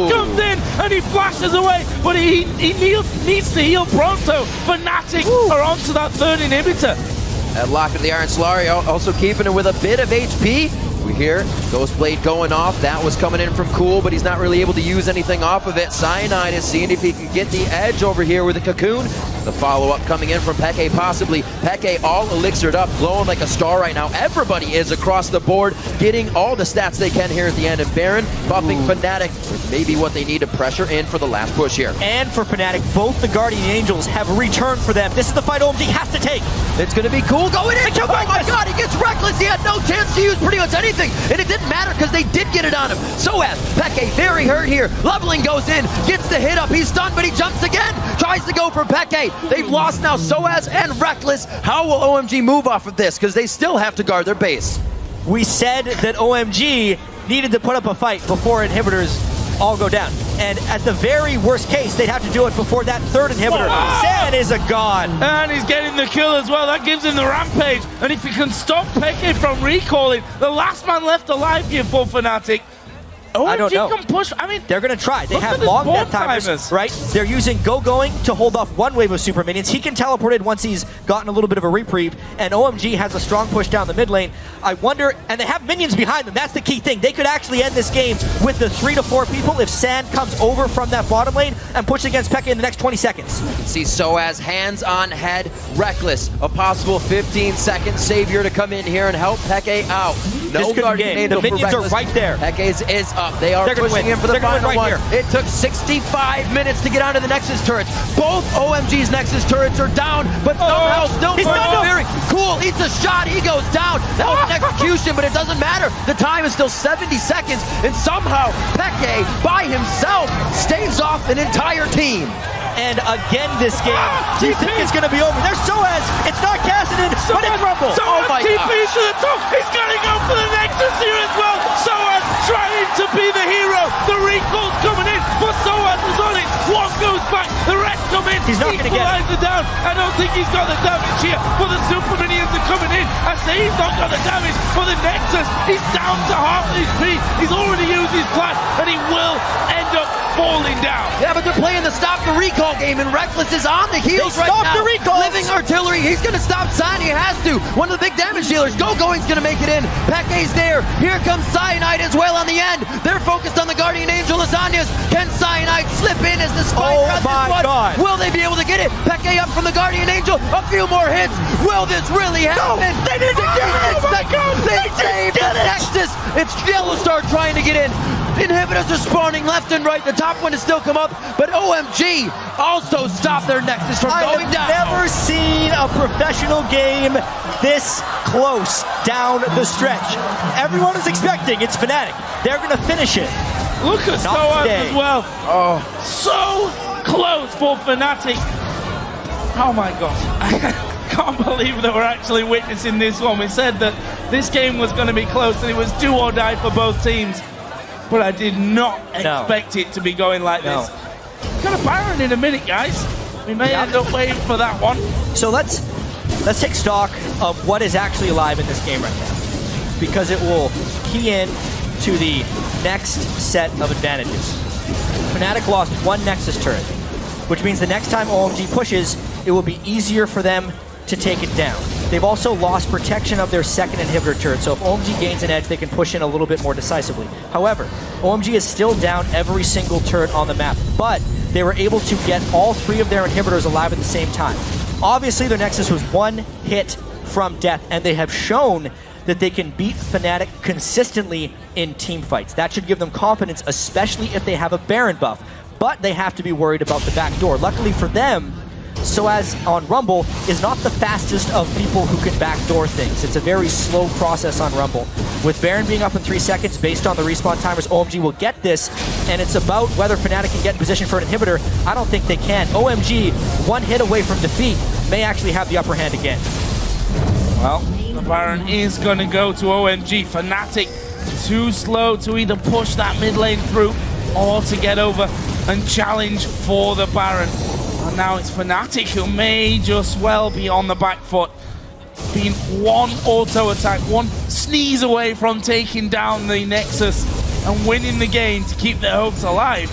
comes in and he flashes away, but he needs to heal pronto. Fnatic are onto that 3rd inhibitor. That lock of the Iron Solari also keeping it with a bit of HP. We hear Ghostblade going off. That was coming in from Cool, but he's not really able to use anything off of it. Cyanide is seeing if he can get the edge over here with the Cocoon. The follow-up coming in from Peke, possibly. Peke all elixired up, glowing like a star right now. Everybody is across the board, getting all the stats they can here at the end. And Baron buffing Fnatic with maybe what they need to pressure in for the last push here. And for Fnatic, both the Guardian Angels have returned for them. This is the fight OMG has to take. It's going to be Cool going in. Oh my god, he gets Reckless. He had no chance to use pretty much anything. And it didn't matter because they did get it on him. Soaz, Peke, very hurt here. Leveling goes in, gets the hit up. He's stunned, but he jumps again. Tries to go for Peke. They've lost now Soaz and Reckless. How will OMG move off of this? Because they still have to guard their base. We said that OMG needed to put up a fight before inhibitors all go down. And at the very worst case, they'd have to do it before that 3rd inhibitor. Sand is a god. And he's getting the kill as well. That gives him the rampage. And if he can stop Peke from recalling, the last man left alive here for Fnatic. OMG I don't know. Can push. I mean, they're going to try. They have long death timers, right? They're using going to hold off 1 wave of super minions. He can teleport in once he's gotten a little bit of a reprieve, and OMG has a strong push down the mid lane. I wonder, and they have minions behind them. That's the key thing. They could actually end this game with the 3 to 4 people if Sand comes over from that bottom lane and pushes against Peke in the next 20 seconds. You can see Soaz hands on head, Reckless, a possible 15-second savior to come in here and help Peke out. No Guardian Angel. The minions are right there. Peke's is up. They are pushing in for the final one. It took 65 minutes to get onto the Nexus turrets. Both OMG's Nexus turrets are down, but somehow still persevering. Cool, eats a shot, he goes down. That was an execution, but it doesn't matter. The time is still 70 seconds, and somehow Peke, by himself, staves off an entire team. And again this game, do you think it's going to be over? There's Soaz, it's not Cassidy, but it's Rumble. Soaz TP to the top, he's going to go for the Nexus here as well. Soaz trying to be the hero. The recall's coming in, but Soaz is on it. One goes back, the rest come in. He's not going to get it. Down. I don't think he's got the damage here, but the super minions are coming in. I say he's not got the damage for the Nexus. He's down to half HP. He's already used his flash, and he will end end up falling down. Yeah, but they're playing the stop the recall game, and Reckless is on the heels right now. The recall. Living artillery, he's going to stop Sign, he has to. One of the big damage dealers, Going's going to make it in. Peke's there. Here comes Cyanide as well on the end. They're focused on the Guardian Angel Lasagnas. Can Cyanide slip in as the spike Oh my God. Will they be able to get it? Peke up from the Guardian Angel. A few more hits. Will this really happen? No, they didn't get it. Oh my God. They saved Nexus. It's Yellowstar trying to get in. Inhibitors are spawning left and right. The top one has still come up, but OMG also stopped their Nexus from going down. I've never seen a professional game this close down the stretch. Everyone is expecting it's Fnatic. They're going to finish it. Look at Soaz as well. Oh, So close for Fnatic. Oh my God. I can't believe that we're actually witnessing this one. We said that this game was going to be close and it was do or die for both teams. But I did not expect it to be going like this. Got a Baron in a minute, guys. We may end up waiting for that one. So let's take stock of what is actually alive in this game right now, because it will key in to the next set of advantages. Fnatic lost one Nexus turret, which means the next time OMG pushes, it will be easier for them to take it down. They've also lost protection of their second inhibitor turret, so if OMG gains an edge, they can push in a little bit more decisively. However, OMG is still down every single turret on the map, but they were able to get all three of their inhibitors alive at the same time. Obviously, their Nexus was one hit from death, and they have shown that they can beat Fnatic consistently in team fights. That should give them confidence, especially if they have a Baron buff. But they have to be worried about the back door. Luckily for them, Soaz on Rumble is not the fastest of people who can backdoor things. It's a very slow process on Rumble. With Baron being up in 3 seconds, based on the respawn timers, OMG will get this, and it's about whether Fnatic can get in position for an inhibitor. I don't think they can. OMG, one hit away from defeat, may actually have the upper hand again. Well, the Baron is going to go to OMG. Fnatic too slow to either push that mid lane through or to get over and challenge for the Baron. And now it's Fnatic who may just well be on the back foot. Being one auto attack, one sneeze away from taking down the Nexus and winning the game to keep their hopes alive,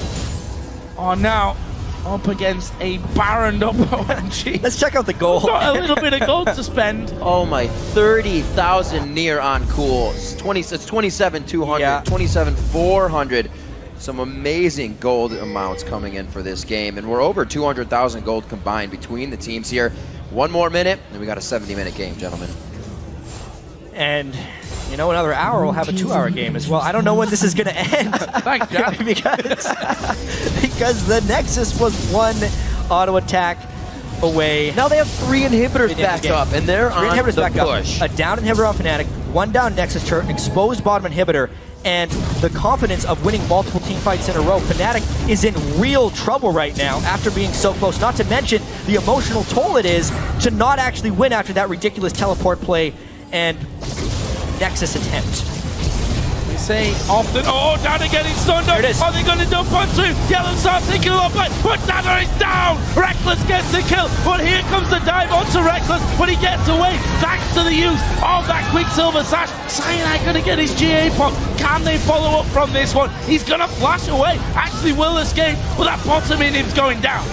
are now up against a Baron up OMG. Let's check out the gold. Got a little bit of gold to spend. Oh my, 30,000 near on cool. It's 27,200, Yeah. 27,400. Some amazing gold amounts coming in for this game, and we're over 200,000 gold combined between the teams here. One more minute, and we got a 70-minute game, gentlemen. And, you know, another hour, we'll have a 2-hour game as well. I don't know when this is going to end. Thanks, Jack. because the Nexus was one auto attack away. Now they have 3 inhibitors backed up, and they're on the push. A down inhibitor on Fnatic, one down Nexus turret, an exposed bottom inhibitor, and the confidence of winning multiple team fights in a row. Fnatic is in real trouble right now after being so close, not to mention the emotional toll it is to not actually win after that ridiculous teleport play and Nexus attempt. We say often, oh, down again, he's stunned up. Are they going to dump onto Yellow starts taking a lot, but Dada is down. Reckless gets the kill, but here comes the dive onto Reckless, but he gets away thanks to the use of that Quicksilver Sash. Cyanide going to get his GA pop. Can they follow up from this one? He's going to flash away. Actually will escape, but that bottom inhib's going down.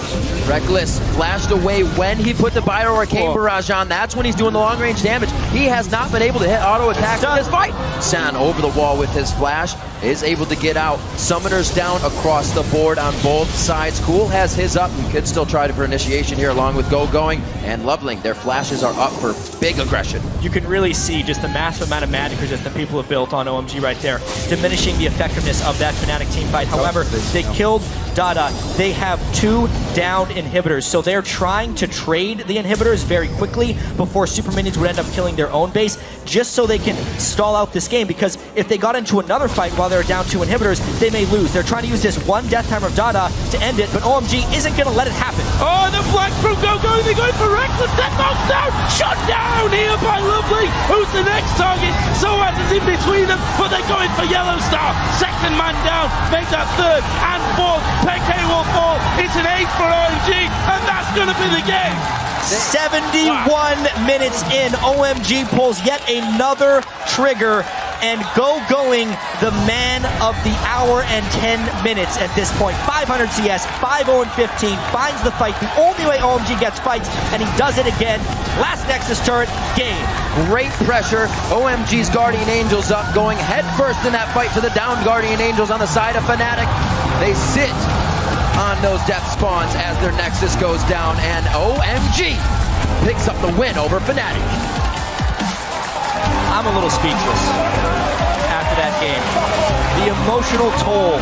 Reckless flashed away when he put the Bio Arcane Barrage on. That's when he's doing the long-range damage. He has not been able to hit auto attacks in this fight. San over the wall with his flash, is able to get out. Summoners down across the board on both sides. Cool has his up. He could still try for initiation here along with Going. And Loveling, their flashes are up for big aggression. You can really see just the massive amount of magic resistance people have built on OMG right there, diminishing the effectiveness of that Fnatic team fight. However, they killed Dada. They have 2 downed inhibitors, so they're trying to trade the inhibitors very quickly before super minions would end up killing their own base, just so they can stall out this game, because if they got into another fight while they're down 2 inhibitors, they may lose. They're trying to use this one death timer of Dada to end it, but OMG isn't going to let it happen. Oh, the flag from Go, they're going for Reckless, death box down, shut down here by Lovely. Who's the next target? Soaz is in between them, but they're going for Yellow Star. Second man down, make that 3rd and 4th. Peke will fall. It's an 8 for OMG, and that's going to be the game. 71 minutes in, OMG pulls yet another trigger and going the man of the hour and 10 minutes at this point. 500 CS, 5-0-15, finds the fight. The only way OMG gets fights, and he does it again. Last Nexus turret, game. Great pressure. OMG's Guardian Angels up, going head first in that fight to the downed Guardian Angels on the side of Fnatic. They sit on those death spawns as their Nexus goes down, and OMG picks up the win over Fnatic. I'm a little speechless after that game. The emotional toll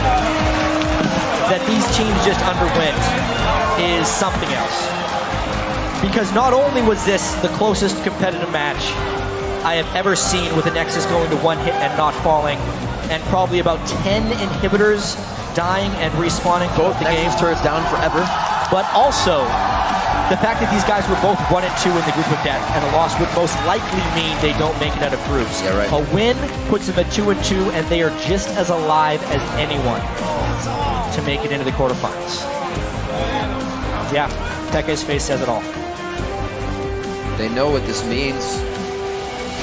that these teams just underwent is something else. Because not only was this the closest competitive match I have ever seen with a Nexus going to one hit and not falling, and probably about 10 inhibitors dying and respawning both the games turrets down forever. But also, the fact that these guys were both 1 and 2 in the group of death, and a loss would most likely mean they don't make it out of groups. Yeah, right. A win puts them at 2 and 2, and they are just as alive as anyone to make it into the quarterfinals. Yeah, Peke's face says it all. They know what this means.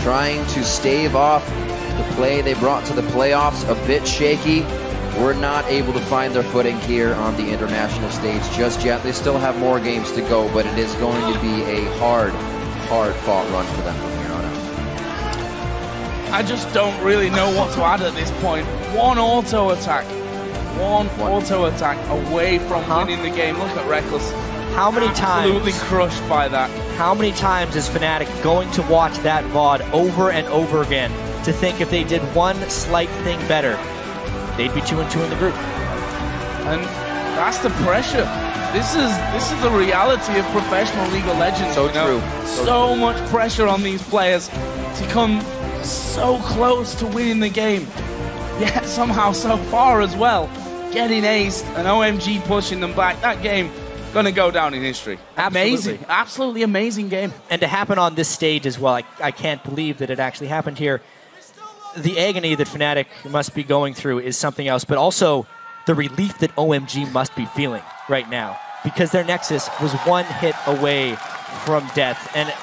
Trying to stave off the play they brought to the playoffs, a bit shaky. We're not able to find their footing here on the international stage just yet. They still have more games to go, but it is going to be a hard-fought run for them from here on out. I just don't really know what to add at this point. One auto attack away from winning the game. Look at Reckless. How many times? Absolutely crushed by that. How many times is Fnatic going to watch that VOD over and over again to think if they did one slight thing better, they'd be 2 and 2 in the group? And that's the pressure. This is the reality of professional League of Legends. So true. So much pressure on these players to come so close to winning the game, yet somehow so far as well, getting aced and OMG pushing them back. That game gonna go down in history. Amazing, absolutely amazing game. And to happen on this stage as well, I can't believe that it actually happened here. The agony that Fnatic must be going through is something else, but also the relief that OMG must be feeling right now, because their Nexus was 1 hit away from death. And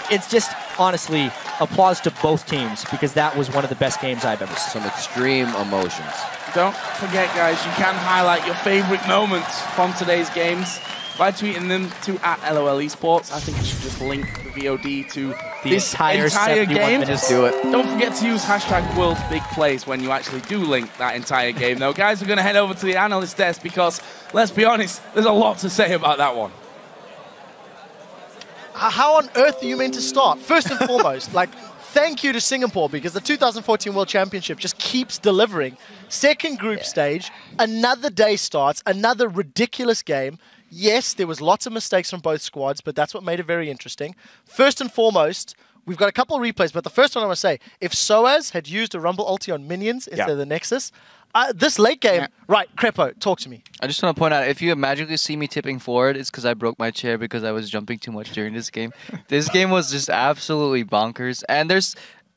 it's just, honestly, applause to both teams, because that was one of the best games I've ever seen. Some extreme emotions. Don't forget, guys, you can highlight your favorite moments from today's games by tweeting them to @LOL Esports. I think you should just link the VOD to this entire game. Just do it. Don't forget to use #World'sBigPlays when you actually do link that entire game. Though, guys, we're going to head over to the analyst desk because, let's be honest, there's a lot to say about that one. How on earth are you meant to start? First and foremost, thank you to Singapore, because the 2014 World Championship just keeps delivering. Second group stage, another day starts, another ridiculous game. Yes, there was lots of mistakes from both squads, but that's what made it very interesting. First and foremost, we've got a couple of replays, but the first one I want to say, if Soaz had used a Rumble ulti on minions instead of the Nexus, this late game, right, Crepo, talk to me. I just want to point out, if you magically see me tipping forward, it's because I broke my chair because I was jumping too much during this game. This game was just absolutely bonkers. And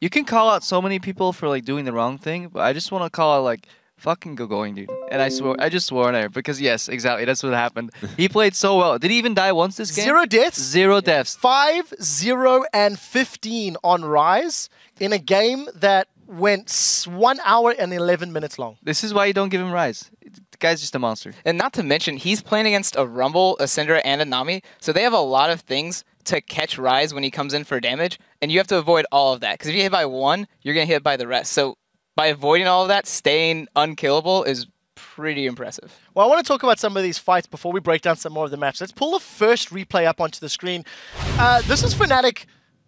you can call out so many people for doing the wrong thing, but I just want to call out fucking going, dude. And I just swore on air because yes, exactly, that's what happened. He played so well. Did he even die once this game? 0 deaths. 0 deaths. 5, 0, and 15 on Rise in a game that went 1 hour and 11 minutes long. This is why you don't give him Rise. The guy's just a monster. And not to mention, he's playing against a Rumble, a Syndra, and a Nami, so they have a lot of things to catch Rise when he comes in for damage, and you have to avoid all of that. Because if you hit by one, you're going to hit by the rest. So by avoiding all of that, staying unkillable is pretty impressive. Well, I want to talk about some of these fights before we break down some more of the match. Let's pull the first replay up onto the screen. This is Fnatic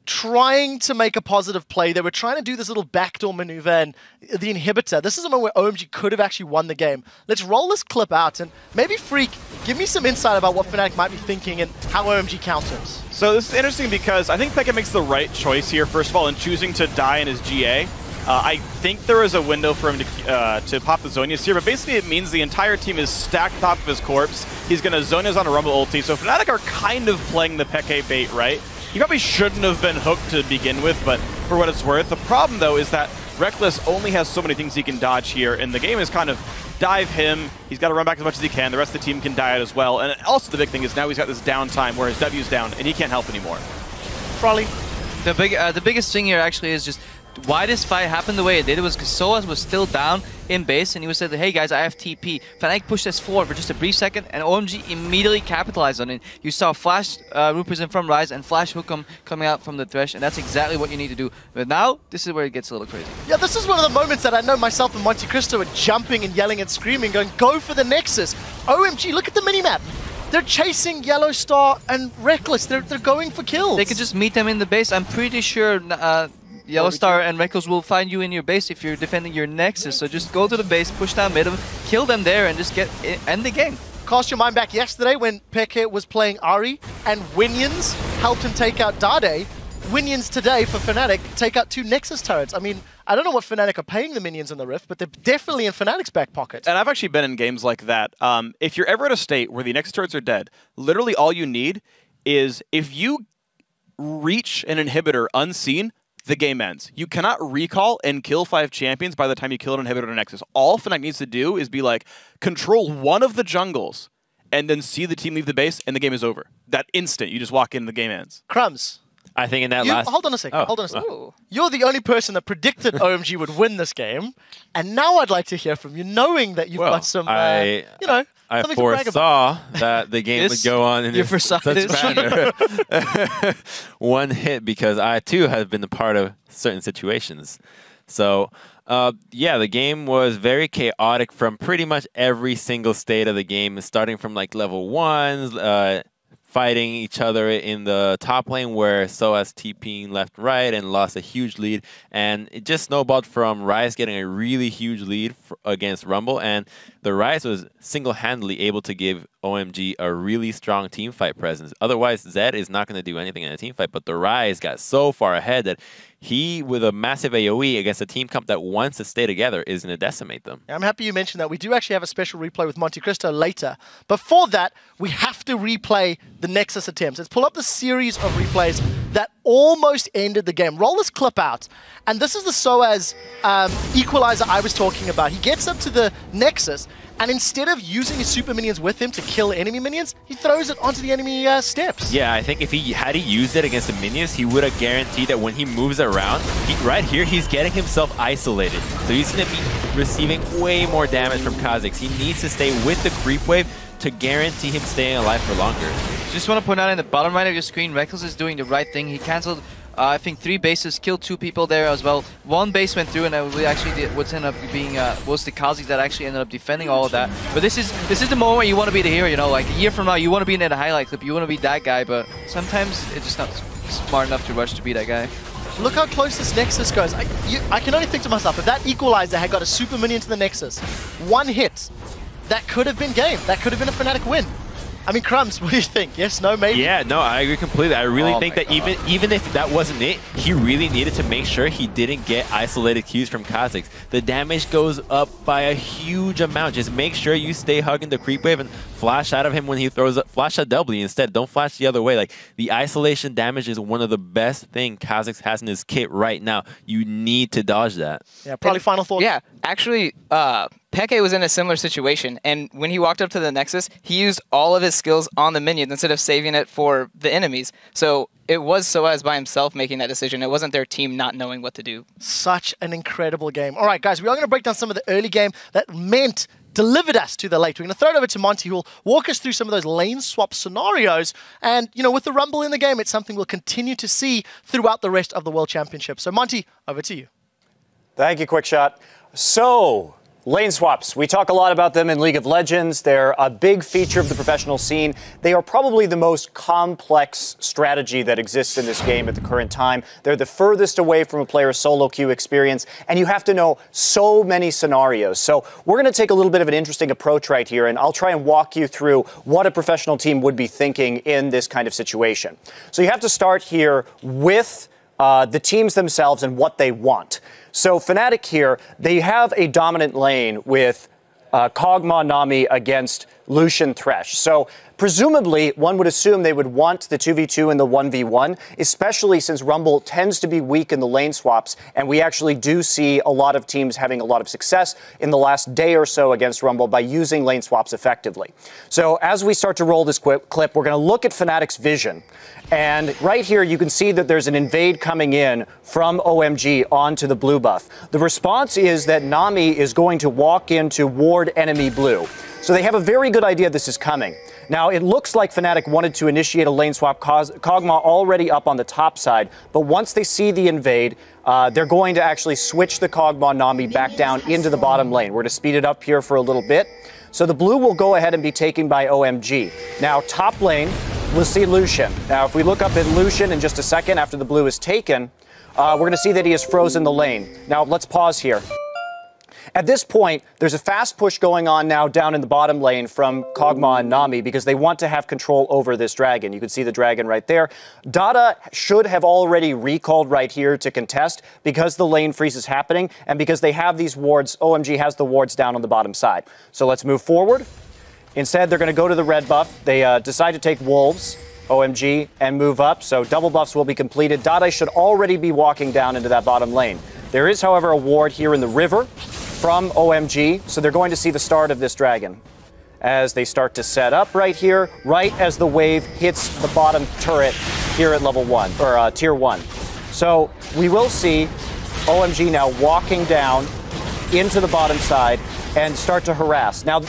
trying to make a positive play. They were trying to do this little backdoor maneuver and the inhibitor. This is a moment where OMG could have actually won the game. Let's roll this clip out and maybe Freak, give me some insight about what Fnatic might be thinking and how OMG counters. So this is interesting because I think Peke makes the right choice here, first of all, in choosing to die in his GA. I think there is a window for him to pop the Zhonya's here, but basically it means the entire team is stacked on top of his corpse. He's going to Zhonya's on a Rumble ulti, so Fnatic are kind of playing the Peke bait, right? He probably shouldn't have been hooked to begin with, but for what it's worth. The problem, though, is that Reckless only has so many things he can dodge here, and the game is kind of dive him. He's got to run back as much as he can. The rest of the team can die out as well. And also the big thing is now he's got this downtime where his W's down, and he can't help anymore. Probably. The biggest thing here actually is just why this fight happened the way it did, it was because Soaz was still down in base, and he was said, hey guys, I have TP. Fnatic pushed us forward for just a brief second, and OMG immediately capitalized on it. You saw Flash Rupers in from Rise and Flash Hookem coming out from the Thresh, and that's exactly what you need to do. But now, this is where it gets a little crazy. Yeah, this is one of the moments that I know myself and Monte Cristo are jumping and yelling and screaming, going, go for the Nexus. OMG, look at the minimap. They're chasing Yellow Star and Reckless. They're going for kills. They could just meet them in the base. I'm pretty sure Yellow Star and Reckless will find you in your base if you're defending your Nexus. So just go to the base, push down mid, kill them there, and just end the game. Cast your mind back yesterday when Peke was playing Ari and Winions helped him take out Dade. Winions today for Fnatic take out 2 Nexus turrets. I mean, I don't know what Fnatic are paying the minions in the Rift, but they're definitely in Fnatic's back pocket. And I've actually been in games like that. If you're ever at a state where the Nexus turrets are dead, literally all you need is if you reach an inhibitor unseen, the game ends. You cannot recall and kill 5 champions by the time you kill an inhibitor or Nexus. All Fnatic needs to do is be like, control one of the jungles, and then see the team leave the base, and the game is over. That instant, you just walk in and the game ends. Crumbs. I think in that last... Hold on a second. Hold on a second. You're the only person that predicted OMG would win this game, and now I'd like to hear from you, knowing that you've got some, you know, I something to brag about. foresaw that the game would go on in such manner. One hit, because I too have been a part of certain situations. So, yeah, the game was very chaotic from pretty much every single state of the game, starting from like level 1s, fighting each other in the top lane where Soaz TPing left and right and lost a huge lead, and it just snowballed from Rise getting a really huge lead against Rumble, and the Rise was single-handedly able to give OMG a really strong team fight presence. Otherwise, Zed is not going to do anything in a team fight, but the Rise got so far ahead that he, with a massive AoE against a team comp that wants to stay together, is going to decimate them. I'm happy you mentioned that. We do actually have a special replay with Monte Cristo later. Before that, we have to replay the Nexus attempts. Let's pull up the series of replays that almost ended the game. Roll this clip out. And this is the Soaz equalizer I was talking about. He gets up to the Nexus, and instead of using his super minions with him to kill enemy minions, he throws it onto the enemy steps. Yeah, I think if he had used it against the minions, he would have guaranteed that when he moves around, right here, he's getting himself isolated. So he's going to be receiving way more damage from Kha'Zix. He needs to stay with the creep wave to guarantee him staying alive for longer. Just want to point out in the bottom right of your screen, Reckless is doing the right thing. He cancelled, I think, 3 bases, killed 2 people there as well. 1 base went through, and we actually did what's ended up being was the Kha'Zix that actually ended up defending all of that. But this is the moment where you want to be the hero. You know, like a year from now, you want to be in that highlight clip. You want to be that guy, but sometimes it's just not smart enough to rush to be that guy. Look how close this Nexus goes. I can only think to myself, if that equalizer had got a super minion to the Nexus, 1 hit, that could have been game. That could have been a Fnatic win. I mean, Crumbs, what do you think? Yes, no, maybe? Yeah, no, I agree completely. I really think that even if that wasn't it, he really needed to make sure he didn't get isolated Qs from Kha'Zix. The damage goes up by a huge amount. Just make sure you stay hugging the creep wave and flash out of him when he throws up. Flash at W instead. Don't flash the other way. Like, the isolation damage is one of the best things Kha'Zix has in his kit right now. You need to dodge that. Yeah, probably final thought. Yeah, actually, Peke was in a similar situation, and when he walked up to the Nexus, he used all of his skills on the minions instead of saving it for the enemies. So it was Soaz by himself making that decision. It wasn't their team not knowing what to do. Such an incredible game. All right, guys, we are going to break down some of the early game that delivered us to the late. We're going to throw it over to Monty, who will walk us through some of those lane swap scenarios. And, you know, with the Rumble in the game, it's something we'll continue to see throughout the rest of the World Championship. So, Monty, over to you. Thank you, Quickshot. So, lane swaps. We talk a lot about them in League of Legends. They're a big feature of the professional scene. They are probably the most complex strategy that exists in this game at the current time. They're the furthest away from a player's solo queue experience, and you have to know so many scenarios. So we're going to take a little bit of an interesting approach right here, and I'll try and walk you through what a professional team would be thinking in this kind of situation. So you have to start here with the teams themselves and what they want. So Fnatic here, they have a dominant lane with Kog'Maw Nami against Lucian Thresh. So Presumably, one would assume they would want the 2v2 and the 1v1, especially since Rumble tends to be weak in the lane swaps, and we actually do see a lot of teams having a lot of success in the last day or so against Rumble by using lane swaps effectively. So as we start to roll this clip, we're going to look at Fnatic's vision. And right here, you can see that there's an invade coming in from OMG onto the blue buff. The response is that Nami is going to walk in to ward enemy blue. So they have a very good idea this is coming. Now, it looks like Fnatic wanted to initiate a lane swap, Kog'Maw already up on the top side, but once they see the invade, they're going to actually switch the Kog'Maw Nami back down into the bottom lane. We're going to speed it up here for a little bit. So the blue will go ahead and be taken by OMG. Now, top lane, we'll see Lucian. Now, if we look up at Lucian in just a second after the blue is taken, we're going to see that he has frozen the lane. Now, let's pause here. At this point, there's a fast push going on now down in the bottom lane from Kog'Maw and Nami because they want to have control over this dragon. You can see the dragon right there. Dada should have already recalled right here to contest because the lane freeze is happening and because they have these wards. OMG has the wards down on the bottom side. So let's move forward. Instead, they're going to go to the red buff. They decide to take Wolves, OMG, and move up. So double buffs will be completed. Dada should already be walking down into that bottom lane. There is, however, a ward here in the river from OMG, so they're going to see the start of this dragon as they start to set up right here, right as the wave hits the bottom turret here at level 1, or tier 1. So we will see OMG now walking down into the bottom side and start to harass. Now,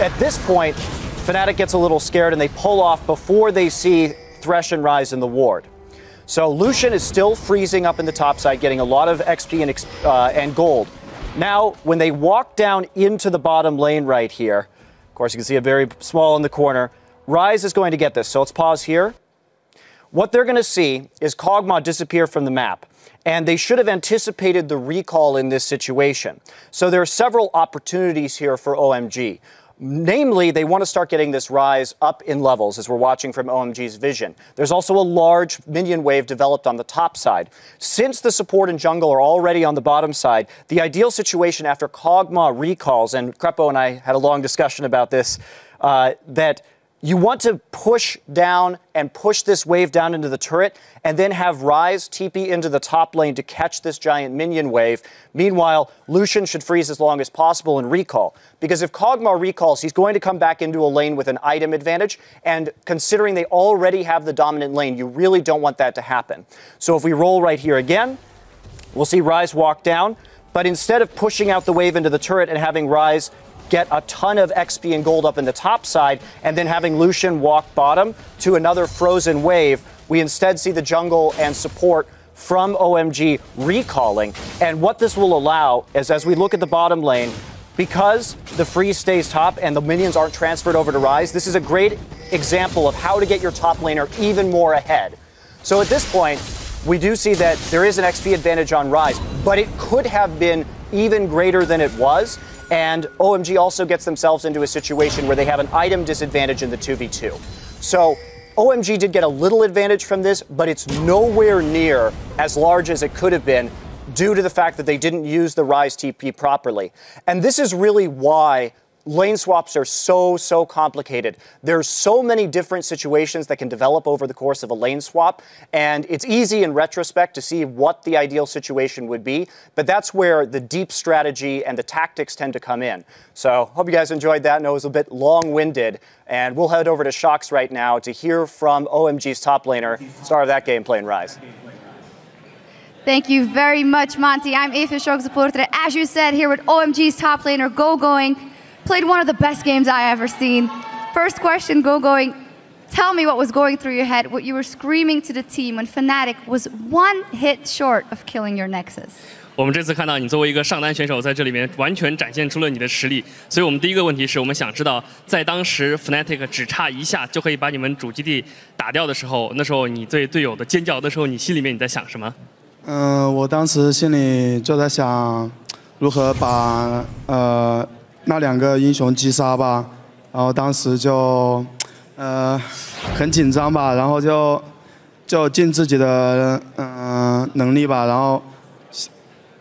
at this point, Fnatic gets a little scared and they pull off before they see Thresh and Ryze in the ward. So Lucian is still freezing up in the top side, getting a lot of XP and gold. Now, when they walk down into the bottom lane right here, of course, you can see it very small in the corner, Ryze is going to get this. So let's pause here. What they're going to see is Kog'Maw disappear from the map. And they should have anticipated the recall in this situation. So there are several opportunities here for OMG. Namely, they want to start getting this Ryze up in levels, as we're watching from OMG's vision. There's also a large minion wave developed on the top side. Since the support and jungle are already on the bottom side, the ideal situation after Kog'Maw recalls, and Krepo and I had a long discussion about this, that you want to push down and push this wave down into the turret and then have Ryze TP into the top lane to catch this giant minion wave. Meanwhile, Lucian should freeze as long as possible and recall. Because if Kog'Maw recalls, he's going to come back into a lane with an item advantage. And considering they already have the dominant lane, you really don't want that to happen. So if we roll right here again, we'll see Ryze walk down. But instead of pushing out the wave into the turret and having Ryze get a ton of XP and gold up in the top side, and then having Lucian walk bottom to another frozen wave, we instead see the jungle and support from OMG recalling. And what this will allow is, as we look at the bottom lane, because the freeze stays top and the minions aren't transferred over to Ryze, this is a great example of how to get your top laner even more ahead. So at this point, we do see that there is an XP advantage on Ryze, but it could have been even greater than it was. And OMG also gets themselves into a situation where they have an item disadvantage in the 2v2. So OMG did get a little advantage from this, but it's nowhere near as large as it could have been due to the fact that they didn't use the Ryze TP properly. And this is really why lane swaps are so complicated. There's so many different situations that can develop over the course of a lane swap, and it's easy in retrospect to see what the ideal situation would be, but that's where the deep strategy and the tactics tend to come in. So hope you guys enjoyed that. I know it was a bit long-winded, and we'll head over to Shox right now to hear from OMG's top laner, star of that game playing Ryze. Thank you very much, Monty. I'm Eva Shox supporter. As you said, here with OMG's top laner, Going. Played one of the best games I ever seen. First question, Going. Tell me what was going through your head, what you were screaming to the team when Fnatic was one hit short of killing your Nexus. 我们这次看到你作为一个上单选手，在这里面完全展现出了你的实力。所以我们第一个问题是我们想知道，在当时 Fnatic 只差一下就可以把你们主基地打掉的时候，那时候你对队友的尖叫，那时候你心里面你在想什么？我当时心里就在想，如何把那两个英雄击杀吧。然后当时就很紧张吧，然后就尽自己的能力吧，然后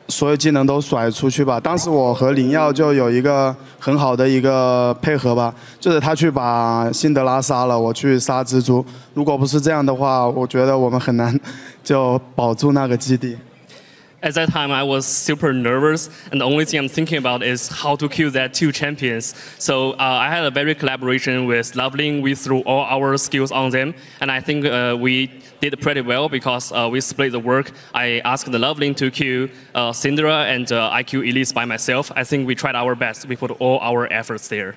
所有技能都甩出去吧。当时我和灵耀就有一个很好的一个配合吧，就是他去把辛德拉杀了，我去杀蜘蛛。如果不是这样的话，我觉得我们很难就保住那个基地。 At that time, I was super nervous, and the only thing I'm thinking about is how to kill that 2 champions. So I had a very collaboration with Loveling. We threw all our skills on them, and I think we did pretty well because we split the work. I asked the Loveling to kill Syndra, and I killed Elise by myself. I think we tried our best. We put all our efforts there.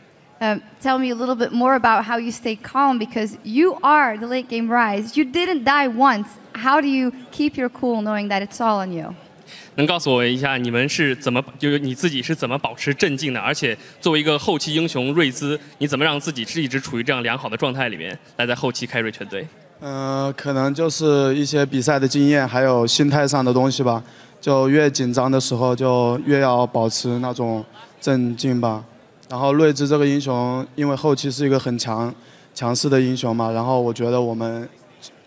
Tell me a little bit more about how you stay calm, because you are the late game Rise. You didn't die once. How do you keep your cool knowing that it's all on you? 能告诉我一下，你们是怎么，就是你自己是怎么保持镇静的？而且作为一个后期英雄瑞兹，你怎么让自己是一直处于这样良好的状态里面，来在后期carry全队？可能就是一些比赛的经验，还有心态上的东西吧。就越紧张的时候，就越要保持那种镇静吧。然后瑞兹这个英雄，因为后期是一个很强势的英雄嘛，然后我觉得我们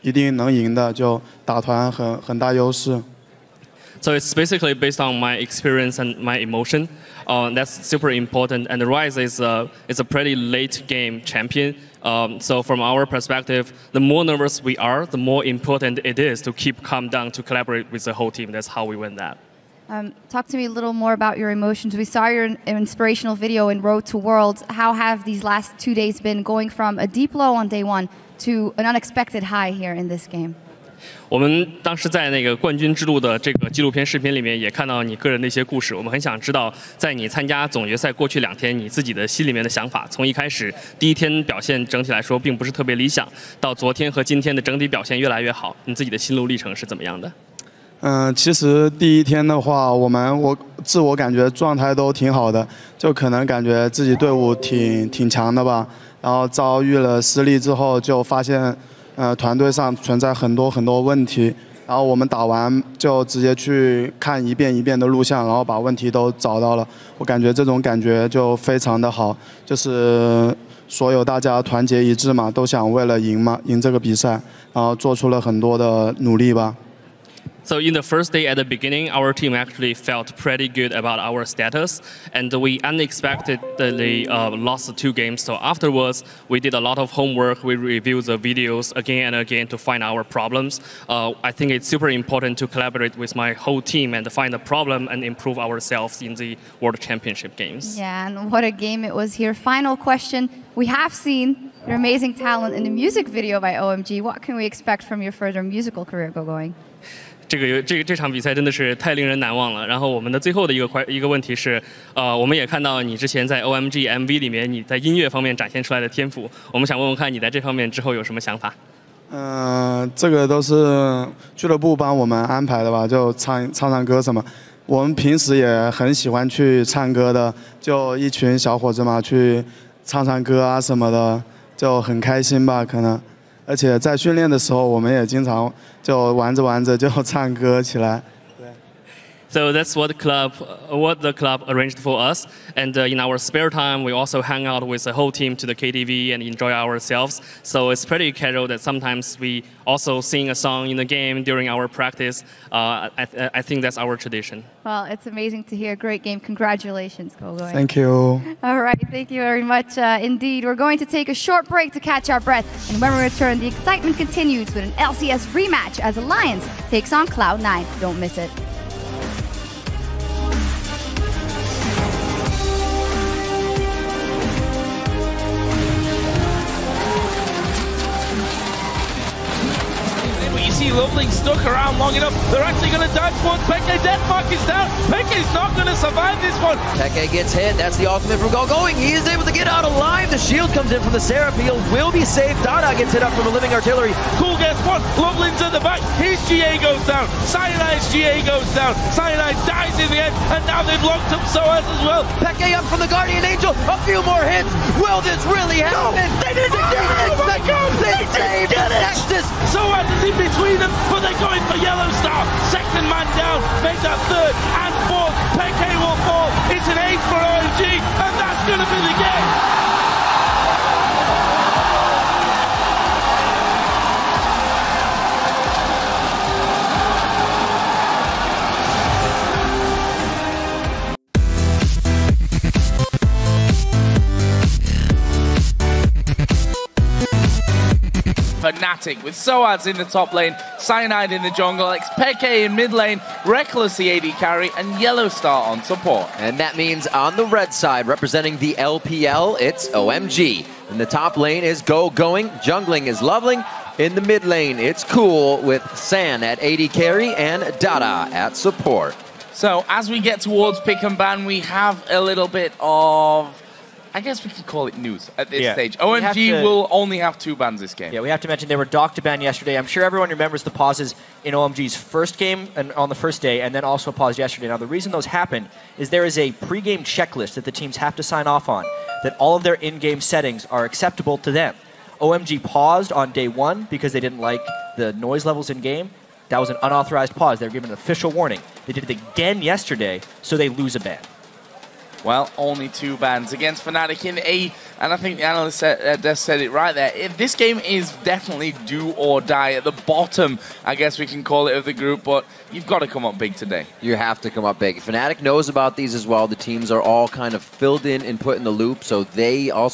一定能赢的，就打团很大优势。 So it's basically based on my experience and my emotion. That's super important. And the Rise is a pretty late game champion. So from our perspective, the more nervous we are, the more important it is to keep calm down, to collaborate with the whole team. That's how we win that. Talk to me a little more about your emotions. We saw your inspirational video in Road to Worlds. How have these last 2 days been, going from a deep low on day 1 to an unexpected high here in this game? 我们当时在那个冠军之路的这个纪录片视频里面也看到你个人的一些故事，我们很想知道，在你参加总决赛过去2天，你自己的心里面的想法。从一开始第1天表现整体来说并不是特别理想，到昨天和今天的整体表现越来越好，你自己的心路历程是怎么样的？其实第1天的话，我自我感觉状态都挺好的，就可能感觉自己队伍挺强的吧。然后遭遇了失利之后，就发现。 团队上存在很多问题，然后我们打完就直接去看一遍一遍的录像，然后把问题都找到了。我感觉这种感觉就非常的好，就是所有大家团结一致嘛，都想为了赢这个比赛，然后做出了很多的努力吧。 So in the first day at the beginning, our team actually felt pretty good about our status, and we unexpectedly lost 2 games. So afterwards, we did a lot of homework. We reviewed the videos again and again to find our problems. I think it's super important to collaborate with my whole team and find the problem and improve ourselves in the World Championship games. Yeah, and what a game it was here. Final question. We have seen your amazing talent in the music video by OMG. What can we expect from your further musical career going? 这场比赛真的是太令人难忘了。然后我们的最后的一个问题是，我们也看到你之前在 OMG MV 里面你在音乐方面展现出来的天赋，我们想问问看你在这方面之后有什么想法？这个都是俱乐部帮我们安排的吧，就唱歌什么。我们平时也很喜欢去唱歌的，就一群小伙子嘛，去唱歌啊什么的，就很开心吧，可能。 而且在训练的时候，我们也经常就玩着就唱歌起来。 So that's what the club arranged for us. And in our spare time, we also hang out with the whole team to the KTV and enjoy ourselves. So it's pretty casual that sometimes we also sing a song in the game during our practice. I think that's our tradition. Well, it's amazing to hear. Great game. Congratulations, Gogoing. Thank you. All right, thank you very much indeed. We're going to take a short break to catch our breath. And when we return, the excitement continues with an LCS rematch as Alliance takes on Cloud9. Don't miss it. See Loveling stuck around long enough. They're actually going to dodge one. Peke Deathmark is down. Peke's not going to survive this one. Peke gets hit. That's the ultimate from Gogoing. He is able to get out alive. The shield comes in from the Seraph. He will be safe. Dada gets hit up from the living artillery. Cool gets one. Loveling's at the back. His GA goes down. Cyanide's GA goes down. Cyanide dies in the end. And now they've locked up Soaz as well. Peke up from the Guardian Angel. A few more hits. Will this really happen? No, they did it. Oh my God. They saved it. Nexus. Soaz is in between them, but they're going for Yellow Star. Second man down, make that third and fourth. Peke will fall. It's an 8 for OMG, and that's going to be the game. Fnatic, with Soaz in the top lane, Cyanide in the jungle, Xpeke in mid lane, Reckless the AD carry, and Yellowstar on support. And that means on the red side, representing the LPL, it's OMG. In the top lane is Going, jungling is Loveling. In the mid lane, it's Cool with San at AD carry and Dada at support. So as we get towards pick and ban, we have a little bit of, I guess we could call it news at this stage. OMG will only have 2 bans this game. Yeah, we have to mention they were docked to ban yesterday. I'm sure everyone remembers the pauses in OMG's first game and on the first day, and then also a pause yesterday. Now, the reason those happened is there is a pre-game checklist that the teams have to sign off on, that all of their in-game settings are acceptable to them. OMG paused on day 1 because they didn't like the noise levels in-game. That was an unauthorized pause. They were given an official warning. They did it again yesterday, so they lose a ban. Well, only 2 bans against Fnatic in A, and I think the analyst said it right there. This game is definitely do or die at the bottom, I guess we can call it, of the group, but you've got to come up big today. You have to come up big. Fnatic knows about these as well. The teams are all kind of filled in and put in the loop, so they also